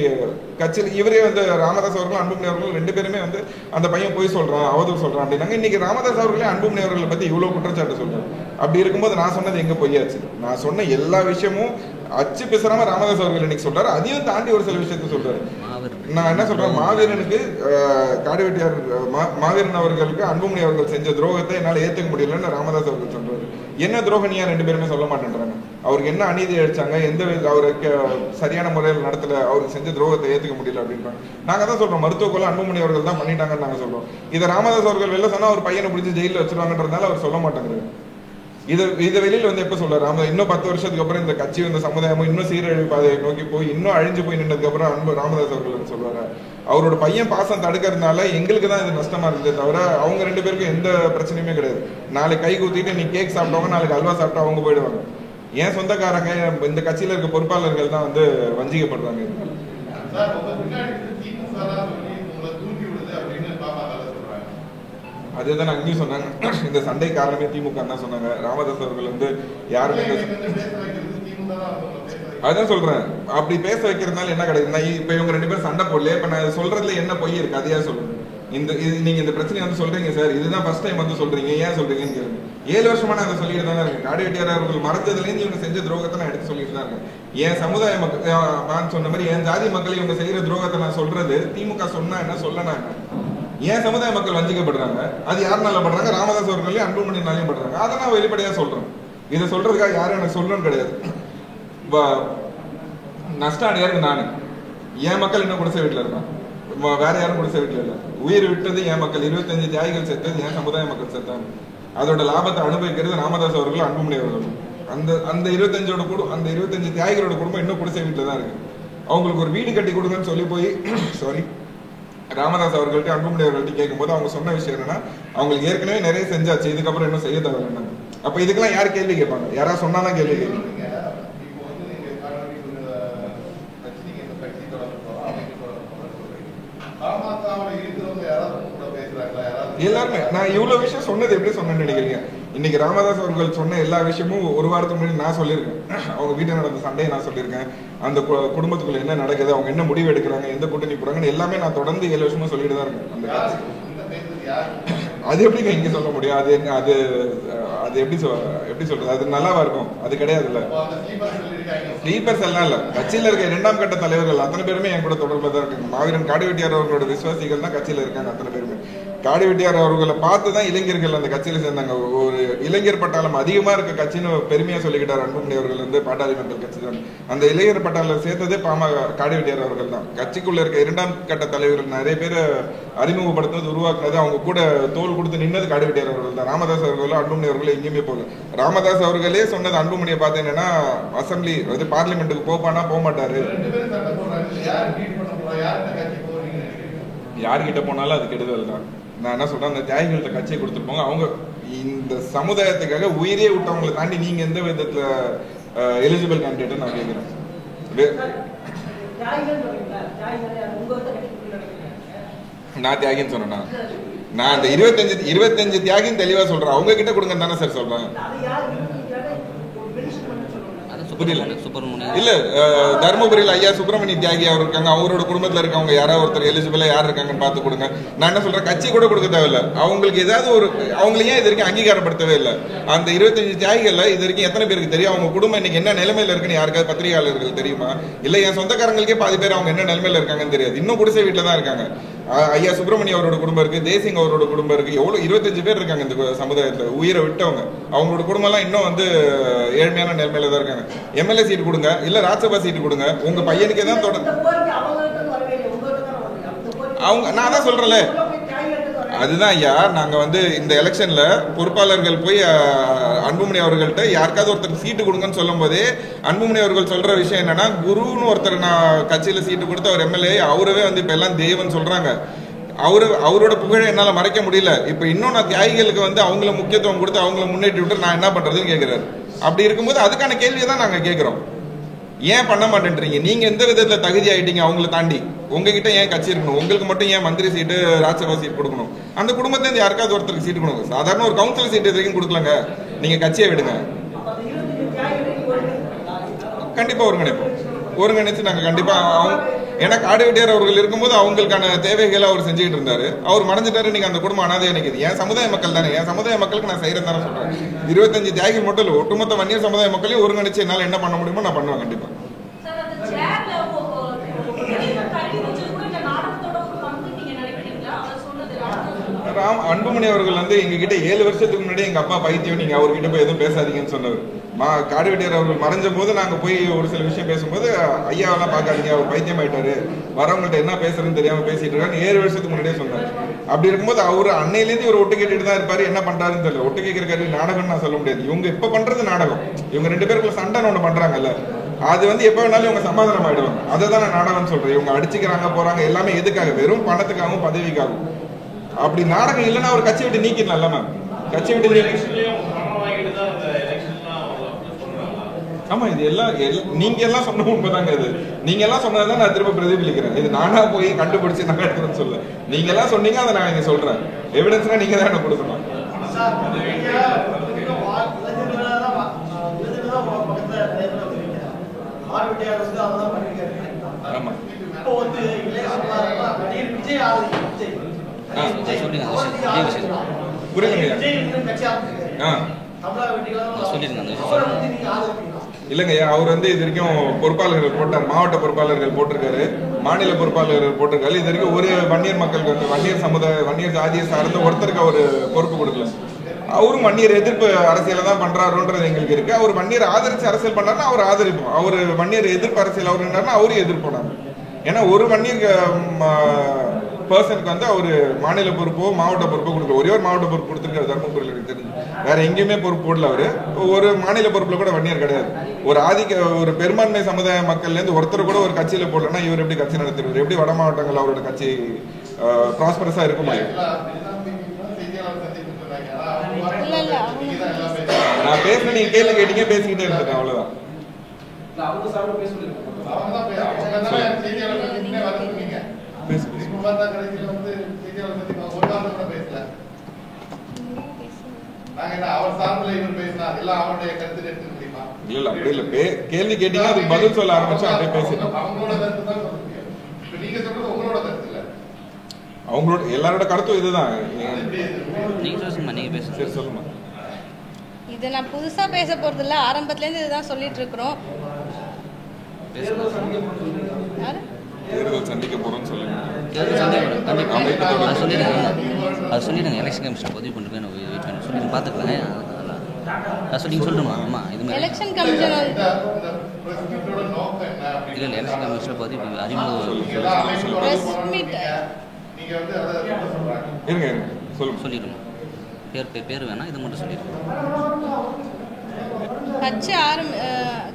கட்சியில் இவரே வந்து ராமதாஸ் அவர்கள் அன்புமணி அவர்கள் 2 பேருமே வந்து அந்த பையன் போய் சொல்றான், அவதூறு சொல்றான் அப்படின்னாங்க. இன்னைக்கு ராமதாஸ் அவர்களே அன்புமணி அவர்களை பத்தி இவ்வளவு குற்றச்சாட்டு சொல்றாரு. அப்படி இருக்கும்போது நான் சொன்னது எங்க பொய்யாச்சு? நான் சொன்ன எல்லா விஷயமும் அச்சு பேசுறாம ராமதாஸ் அவர்கள் இன்னைக்கு சொல்றாரு. அதையும் தாண்டி ஒரு சில விஷயத்த சொல்றாரு. நான் என்ன சொல்றேன், மாவீரனுக்கு காடுவெட்டியார் மாவீரன் அவர்களுக்கு அன்புமணி அவர்கள் செஞ்ச துரோகத்தை என்னால ஏத்துக்க முடியலன்னு ராமதாஸ் அவர்கள் சொல்றாரு. என்ன துரோகனியா 2 பேருமே சொல்ல மாட்டேன்றாங்க. அவருக்கு என்ன அநீதி அழிச்சாங்க, எந்த அவருக்கு சரியான முறையில் நடத்தல, அவருக்கு செஞ்ச துரோகத்தை ஏத்துக்க முடியல அப்படின்றாங்க. நாங்க தான் சொல்றோம், மருத்துவ கொலை அன்புமணி அவர்கள் தான் பண்ணிட்டாங்கன்னு நாங்க சொல்றோம். இதை ராமதாஸ் அவர்கள் வெளில சொன்னா அவர் பையனை பிடிச்சி ஜெயில வச்சிருவாங்கன்றதுனால அவர் சொல்ல மாட்டாங்க. இதை வெளியில வந்து எப்ப சொல்றாரு, இன்னும் 10 வருஷத்துக்கு அப்புறம் இந்த கட்சி இந்த சமுதாயமும் இன்னும் சீரழிவு பாதையை நோக்கி போய் இன்னும் அழிஞ்சு போய் நின்றதுக்கு அப்புறம் ராமதாஸ் அவர்கள் சொல்றாரு. அவரோட பையன் பாசம் தடுக்கிறதுனால எங்களுக்கு தான் இது நஷ்டமா இருந்ததே தவிர அவங்க 2 பேருக்கும் எந்த பிரச்சனையுமே கிடையாது. நாளைக்கு கை ஊத்திட்டு நீ கேக் சாப்பிட்டவங்க நாளைக்கு அல்வா சாப்பிட்டா அவங்க போயிடுவாங்க. ஏன் சொந்தக்காரங்க இந்த கட்சியில இருக்க பொறுப்பாளர்கள் தான் வந்து வஞ்சிக்கப்படுறாங்க. அதுதான் அங்கேயும் சொன்னாங்க, இந்த சண்டை காரணமே திமுக தான் சொன்னாங்க. ராமதாஸ் அவர்கள் வந்து யாருமே அதான் சொல்றேன், அப்படி பேச வைக்கிறதுனால என்ன கிடையாது. இப்ப இவங்க 2 பேரும் சண்டை போடல. இப்ப நான் சொல்றதுல என்ன பொய் இருக்கு அதையா சொல்லுங்க. நீங்க இந்த பிரச்சனையை வந்து சொல்றீங்க சார், இதுதான் ஃபர்ஸ்ட் டைம் வந்து சொல்றீங்க, ஏன் சொல்றீங்கன்னு கேளுங்க. 7 வருஷமா நான் அதை சொல்லிட்டு தானே இருக்கேன். காடுவெட்டியார் அவர்கள் மறைச்சதுல இருந்து இவங்க செஞ்ச துரோகத்தை நான் எடுத்து சொல்லிட்டு தான் இருக்கேன். என் சமுதாய மக்கள் சொன்ன மாதிரி என் ஜாதி மக்கள் இவங்க செய்யற துரோகத்தை நான் சொல்றது திமுக சொன்னா என்ன சொல்லனா என்ன. ஏன் சமுதாய மக்கள் வஞ்சிக்கப்படுறாங்க, அது யாருனால பண்றாங்க, ராமதாஸ் அவர்களையும் அன்புமணினாலையும் பண்றாங்க. அதை நான் வெளிப்படையா சொல்றேன். இதை சொல்றதுக்காக யாரும் எனக்கு சொல்லணும்னு கிடையாது. நஷ்டம் அடையாருக்கு நானு, என் மக்கள் இன்னும் குடிசை வீட்டுல இருக்கான், வேற யாரும் குடிசை வீட்டுல இல்ல. உயிர் விட்டது என் மக்கள், 25 தியாகிகள் செத்தது என் சமுதாய மக்கள் செத்தாங்க. அதோட லாபத்தை அனுபவிக்கிறது ராமதாஸ் அவர்கள் அன்புமணி அவர்கள். அந்த 25 தியாகிகளோட குடும்பம் இன்னும் குடிசை வீட்டுல தான் இருக்கு. அவங்களுக்கு ஒரு வீடு கட்டி கொடுங்கன்னு சொல்லி போய் ராமதாஸ் அவர்கள்ட்ட அன்புமணி அவர்கள்ட்ட கேட்கும்போது அவங்க சொன்ன விஷயம் என்னன்னா, அவங்களுக்கு ஏற்கனவே நிறைய செஞ்சாச்சு, இதுக்கப்புறம் இன்னும் செய்ய தேவையில்லை. அப்ப இதுக்கெல்லாம் யார் கேள்வி கேட்பாங்க? யாராவது சொன்னாதான் கேள்வி கேட்பாங்க. எல்லாருமே நான் இவ்வளவு விஷயம் சொன்னது எப்படி சொன்னேன்னு நினைக்கிறீங்க? இன்னைக்கு ராமதாஸ் அவர்கள் சொன்ன எல்லா விஷயமும் ஒரு வாரத்துக்கு முன்னாடி நான் சொல்லியிருக்கேன். அவங்க வீட்டில் நடந்த சண்டையை நான் சொல்லியிருக்கேன். அந்த குடும்பத்துக்குள்ள என்ன நடக்குது, அவங்க என்ன முடிவு எடுக்கிறாங்க, எந்த கூட்டணி போறாங்கன்னு எல்லாமே நான் தொடர்ந்து 7 வருஷமா சொல்லிட்டு தான் இருக்கேன். அது எப்படிங்க இங்க சொல்ல முடியும்? அது எப்படி சொல்றது, அது நல்லாவா இருக்கும்? அது கிடையாதுல்ல. ஸ்லீப்பர்ஸ் எல்லாம் இல்ல, கட்சியில இருக்க 2ஆம் கட்ட தலைவர்கள் அத்தனை பேருமே என் கூட தொடர்புல தான் இருக்காங்க. மாவீரன் காடுவெட்டியார் அவர்களோட விசுவாசிகள் தான் கட்சியில இருக்காங்க அத்தனை பேருமே. காடுவெட்டியார் அவர்களை பார்த்துதான் இளைஞர்கள் அந்த கட்சியில சேர்ந்தாங்க. ஒரு இளைஞர் பட்டாளம் அதிகமா இருக்க கட்சின்னு பெருமையா சொல்லிக்கிட்டார் அன்புமணி அவர்கள் வந்து பாட்டாளி மக்கள் கட்சி தான். அந்த இளைஞர் பட்டாளம் சேர்த்ததே காடுவெட்டியார் அவர்கள் தான். கட்சிக்குள்ள இருக்க 2ஆம் கட்ட தலைவர்கள் நிறைய பேரை அறிமுகப்படுத்துவது உருவாக்குனது, அவங்க கூட தோல் கொடுத்து நின்னது காடுவெட்டியார் அவர்கள் தான். ராமதாஸ் அவர்களும் அன்புமணி அவர்களும் எங்கேயுமே போகல. ராமதாஸ் அவர்களே சொன்னது அன்புமணியை பார்த்து என்னன்னா, அசம்பிளி பார்லிமெண்ட்டுக்கு போப்பானா போக மாட்டாரு, யார்கிட்ட போனாலும் அது கெடுதல் தான். நான் என்ன சொல்றேன், அந்த தியாகிகள்கிட்ட கட்சியை கொடுத்துருப்பாங்க. அவங்க இந்த சமுதாயத்துக்காக உயிரே விட்டவங்களை தாண்டி நீங்க எந்த விதத்துல எலிஜிபிள் கேண்டிடேட் நான் கேட்கிறேன். நான் தியாகின்னு சொன்னேன்னா நான் அந்த 25 தியாகின்னு தெளிவா சொல்றேன். அவங்க கிட்ட கொடுங்க தானே சார் சொல்றேன். புரியல. இல்ல தர்மபுரியில் ஐயா சுப்பிரமணிய தியாகி அவர் இருக்காங்க. அவரோட குடும்பத்துல இருக்கவங்க யாராவது ஒருத்தர் எலிஜிபிளா யார் இருக்காங்கன்னு பார்த்து கொடுங்க. நான் என்ன சொல்றேன், கட்சி கூட கொடுக்க தேவையில்ல. அவங்களுக்கு ஏதாவது ஒரு அவங்களை ஏன் இது வரைக்கும் அங்கீகாரப்படுத்தவே இல்லை? அந்த 25 தியாகிகள்ல இது வரைக்கும் எத்தனை பேருக்கு தெரியும்? அவங்க குடும்பம் இன்னைக்கு என்ன நிலைமையில இருக்குன்னு யாருக்காவது பத்திரிகையாளர்கள் தெரியுமா? இல்ல என் சொந்தக்காரங்களுக்கே பாதி பேர் அவங்க என்ன நிலைமையில இருக்காங்கன்னு தெரியாது. இன்னும் குடிசை வீட்டுல தான் இருக்காங்க. ஐயா சுப்பிரமணிய அவரோட குடும்பம் இருக்கு, தேசிங் அவரோட குடும்பம் இருக்கு. எவ்வளவு 25 பேர் இருக்காங்க இந்த சமுதாயத்துல உயிரை விட்டவங்க. அவங்களோட குடும்பம் எல்லாம் இன்னும் வந்து ஏழ்மையான நிலைமையில தான் இருக்காங்க. எம்எல்ஏ சீட்டு கொடுங்க, இல்ல ராஜ்யசபா சீட்டு கொடுங்க. உங்க பையனுக்கே தான் அவங்க நான் தான் சொல்றேன்ல. அதுதான் ஐயா, நாங்க வந்து இந்த எலெக்ஷன்ல பொறுப்பாளர்கள் போய் அன்புமணி அவர்கள்ட்ட யாருக்காவது ஒருத்தர் சீட்டு கொடுங்கன்னு சொல்லும் போதே அன்புமணி அவர்கள் சொல்ற விஷயம் என்னன்னா, குருன்னு ஒருத்தர் நான் கட்சியில சீட்டு கொடுத்து அவர் எம்எல்ஏ அவரவே வந்து இப்ப எல்லாம் தெய்வம்னு சொல்றாங்க. அவரோட புகழை என்னால மறைக்க முடியல. இப்ப இன்னும் நான் தியாகிகளுக்கு வந்து அவங்கள முக்கியத்துவம் கொடுத்து அவங்கள முன்னேற்றி விட்டு நான் என்ன பண்றதுன்னு கேட்கிறாரு. அப்படி இருக்கும்போது அதுக்கான கேள்வியை தான் நாங்க கேட்கிறோம். ஏன் பண்ண மாட்டேன்றீங்க? நீங்க எந்த விதத்துல தகுதி ஆயிட்டீங்க? அவங்கள தாண்டி உங்ககிட்ட ஏன் கட்சி இருக்கணும்? உங்களுக்கு மட்டும் ஏன் மந்திரி சீட்டு ராஜ்யசபா சீட் கொடுக்கணும்? அந்த குடும்பத்துல யாருக்காவது ஒருத்தருக்கு சீட்டு கொடுங்க. சாதாரண ஒரு கவுன்சிலர் சீட்டு வரைக்கும் கொடுக்கலங்க. நீங்க கட்சியை விடுங்க. கண்டிப்பா ஒருங்கிணைச்சு நாங்க கண்டிப்பா ஏன்னா காடுவெட்டியார் அவர்கள் இருக்கும்போது அவங்களுக்கான தேவைகளை அவர் செஞ்சுக்கிட்டு இருந்தாரு. அவர் மறைஞ்சிட்டாரு. நீங்க அந்த குடும்பம் அனாதையா நிக்குது. என் சமுதாய மக்கள் தானே, என் சமுதாய மக்களுக்கு நான் செய்யறேன் தானே சொல்றேன். 25 தியாகிகள் மட்டும் இல்ல, ஒட்டுமொத்த வன்னியர் சமுதாய மக்களையும் ஒருங்கிணைச்சு என்னால என்ன பண்ண முடியுமோ நான் பண்ணுவேன் கண்டிப்பா. அன்புமணி அவர்கள் வந்து எங்ககிட்ட 7 வருஷத்துக்கு முன்னாடி எங்க அப்பா பைத்தியம், நீங்க அவர்கிட்ட போய் எதுவும் பேசாதீங்கன்னு சொன்னவர். காடுவெட்டியார் அவர்கள் மறைஞ்ச போது நாங்க போய் ஒரு சில விஷயம் பேசும்போது, ஐயாவெல்லாம் பார்க்காதீங்க, அவர் பைத்தியம் ஆயிட்டாரு, வரவங்கள்ட்ட என்ன பேசுறதுன்னு தெரியாம பேசிட்டு இருக்காரு 7 வருஷத்துக்கு முன்னாடியே சொன்னார். அப்படி இருக்கும்போது அவர் அன்னையிலேருந்து ஒரு ஒட்டு கேட்டுட்டு தான் இருப்பாரு. என்ன பண்றாருன்னு தெரியல. ஒட்டு கேட்கிற கருவி நாடகம்னு நான் சொல்ல முடியாது. இவங்க இப்ப பண்றது நாடகம். இவங்க 2 பேருக்குள்ள சண்டை ஒண்ணு பண்றாங்கல்ல, அது வந்து எப்ப வேணாலும் இவங்க சமாதானம் ஆயிடுவாங்க. அதை தான் நான் நாடகம்னு சொல்றேன். இவங்க அடிச்சுக்கிறாங்க போறாங்க எல்லாமே எதுக்காக? வெறும் பணத்துக்காகவும் பதவிக்காகவும். அப்படி நாடகம் இல்லைன்னா அவர் கட்சி விட்டு நீக்கிடலாம்ல மேம். கட்சி விட்டு நீக்கி ஆமா, இது எல்லாம் நீங்க எல்லாம் சொன்ன உண்மைதாங்க. இது நீங்க எல்லாம் சொன்னதான் நான் திரும்ப பிரதிபலிக்கிறேன். இது நானா போய் கண்டுபிடிச்சு நான் எடுத்துன்னு சொல்ல. நீங்க எல்லாம் சொன்னீங்க, அதை நான் இங்க சொல்றேன். எவிடன்ஸ்னா நீங்க தான் எனக்கு கொடுக்கணும். ஆமா இல்லைங்கய்யா, அவர் வந்து இது வரைக்கும் பொறுப்பாளர்கள் போட்டார். மாவட்ட பொறுப்பாளர்கள் போட்டிருக்காரு, மாநில பொறுப்பாளர்கள் போட்டிருக்காரு. இது வரைக்கும் ஒரு வன்னியர் மக்களுக்கு வந்து வன்னியர் சமுதாய வன்னியர் ஜாதியை சார்ந்த ஒருத்தருக்கு அவர் பொறுப்பு கொடுக்கல. அவரும் வன்னியர் எதிர்ப்பு அரசியலை தான் பண்றாருன்றது எங்களுக்கு இருக்கு. அவர் வன்னியர் ஆதரிச்சு அரசியல் பண்ணாருன்னா அவர் ஆதரிப்போம். அவர் வன்னியர் எதிர்ப்பு அரசியல் அவர் இருந்தாருன்னா அவரும் எதிர்ப்போம் நாங்கள். ஏன்னா ஒரு வன்னியர் பர்சனுக்கு வந்து அவர் மாநில பொறுப்போ மாவட்ட பொறுப்போ கொடுக்கல. ஒரே ஒரு மாவட்ட பொறுப்பு கொடுத்துருக்காரு தர்மபுரியில் எனக்கு தெரிஞ்சு. வேற எங்கேயுமே பொறுப்பு போடல. அவரு ஒரு மாநில பொறுப்புல கூட வன்னியர் கிடையாது. ஒரு பெரும்பான்மை சமுதாய மக்கள்ல இருந்து ஒருத்தர் கூட ஒரு கட்சியில போடலன்னா இவர் எப்படி கட்சி நடத்திடுவார்? எப்படி வட மாவட்டங்கள் அவரோட கட்சி ப்ராஸ்பரஸா இருக்க முடியும்? நான் பேசுன நீங்க கேள்வி கேட்டீங்க, பேசிக்கிட்டே இருந்தேன், அவ்வளவுதான். இல்ல அப்படி இல்ல, கேள்வி கேட்டீங்க அதுக்கு பதில் சொல்ல ஆரம்பிச்சா அப்படியே பேசிட்டோம். அவங்களோட எல்லாரோட கருத்தும் இதுதான். சொல்லுமா. இது நான் புதுசா பேச போறது இல்ல, ஆரம்பத்துல இருந்து இதுதான் சொல்லிட்டு இருக்கிறோம். சந்திக்க போறோம்னு சொல்லுங்க. அது சொல்லிடுங்க. எலெக்ஷன் கமிஷன் பதிவு பண்ணுறேன், வெயிட் பண்ணி சொல்லி பார்த்துக்கலாம். சொல்லிங்க சொல்லுமா. ஆமாம், இது எலெக்ஷன் கமிஷன் இல்லை, எலெக்ஷன் கமிஷன் பதிவு சொல்லிடுங்க. பேர் வேணாம், இது மட்டும் சொல்லிடுங்க.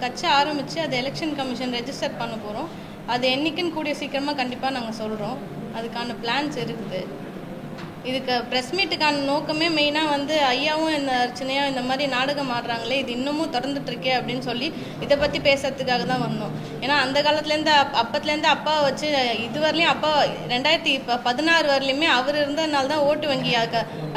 கட்சி ஆரம்பிச்சு அது எலெக்ஷன் கமிஷன் ரெஜிஸ்டர் பண்ண போகிறோம். அது என்னைக்குன்னு கூடிய சீக்கிரமாக கண்டிப்பாக நாங்கள் சொல்கிறோம். அதுக்கான பிளான்ஸ் இருக்குது. இதுக்கு ப்ரெஸ் மீட்டுக்கான நோக்கமே மெயினாக வந்து ஐயாவும் இந்த அர்ச்சனையாக இந்த மாதிரி நாடகம் ஆடுறாங்களே, இது இன்னமும் தொடர்ந்துட்டு இருக்கே அப்படின்னு சொல்லி இதை பற்றி பேசுறதுக்காக தான் வந்தோம். ஏன்னா அந்த காலத்துலேருந்து அப்பத்துலேருந்து அப்பாவை வச்சு இதுவரையிலையும் அப்பா 2016 வரலையுமே அவர் இருந்ததுனால தான் ஓட்டு வங்கி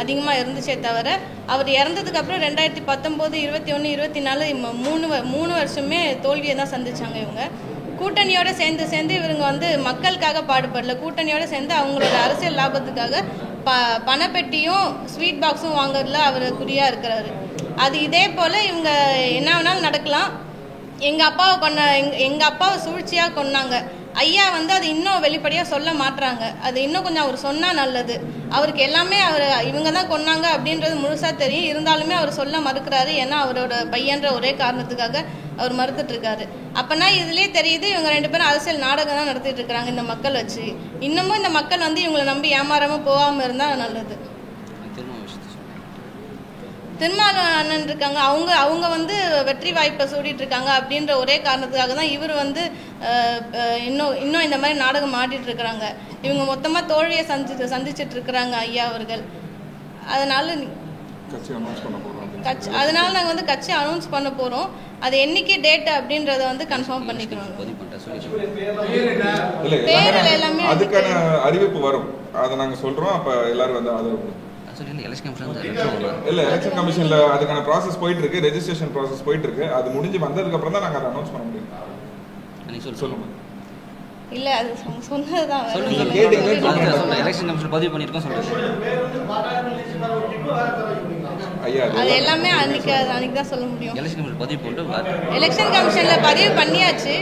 அதிகமாக இருந்துச்சே தவிர, அவர் இறந்ததுக்கப்புறம் 2019, 21, 24 மூணு வருஷமே தோல்வியை தான் சந்திச்சாங்க. இவங்க கூட்டணியோட சேர்ந்து இவங்க வந்து மக்களுக்காக பாடுபடல, கூட்டணியோட சேர்ந்து அவங்களோட அரசியல் லாபத்துக்காக பணப்பெட்டியும் ஸ்வீட் பாக்ஸும் வாங்குறதுல அவர் குறியா இருக்கிறாரு. அது இதே போல இவங்க என்ன வேணாலும் நடக்கலாம். எங்க அப்பாவை சூழ்ச்சியா கொன்னாங்க. ஐயா வந்து அது இன்னும் வெளிப்படையா சொல்ல மாட்டாங்க. அது இன்னும் கொஞ்சம் அவர் சொன்னா நல்லது. அவருக்கு எல்லாமே இவங்க தான் கொன்னாங்க அப்படின்றது முழுசா தெரியும். இருந்தாலுமே அவர் சொல்ல மறுக்கிறாரு. ஏன்னா அவரோட பையன்ற ஒரே காரணத்துக்காக அவர் மறுத்துட்டு இருக்காரு. அப்பனா இதுலயே தெரியுது இவங்க 2 பேரும் அரசியல் நாடகம் தான் நடத்திட்டு இருக்காங்க இந்த மக்கள் வச்சு. இன்னமும் இந்த மக்கள் வந்து இவங்களை நம்பி ஏமாறாம போகாம இருந்தா நல்லது. திருமாவளவன் அண்ணன் இருக்காங்க, அவங்க வந்து வெற்றி வாய்ப்பை சூடிட்டு இருக்காங்க அப்படின்ற ஒரே காரணத்துக்காக தான் இவர் வந்து இன்னும் இந்த மாதிரி நாடகம் ஆடிட்டு இருக்கிறாங்க. இவங்க மொத்தமா தோல்வியை சந்திச்சுட்டு இருக்கிறாங்க ஐயா அவர்கள். அதனால நாங்க வந்து கட்சி அனௌன்ஸ் பண்ண போறோம். அது என்னைக்கு டேட் அப்படின்றத வந்து கன்ஃபார்ம் பண்ணிக்கிறோம். பேரில் எல்லாமே அதுக்கான அறிவிப்பு வரும், அதை நாங்க சொல்றோம். அப்ப எல்லாரும் வந்து அதை இல்ல எலெக்ஷன் கமிஷன்ல அதுக்கான ப்ராசஸ் போயிட்டு இருக்கு, ரெஜிஸ்ட்ரேஷன் ப்ராசஸ் போயிட்டு இருக்கு. அது முடிஞ்சு வந்ததுக்கு அப்புறம் தான் நாங்க அதை அனௌன்ஸ் பண்ண முடியும். சொல்லுங்க. இல்ல அது சொன்னதுதான் எலெக்ஷன் கமிஷன் பதிவு பண்ணிருக்கோம் சொல்றேன் ஐயா. அது எல்லாமே அன்னைக்கு தான் சொல்ல முடியும். எலெக்ஷன் கமிஷன் பதிவு போட்டு எலெக்ஷன் கமிஷன்ல பதிவு பண்ணியாச்சு.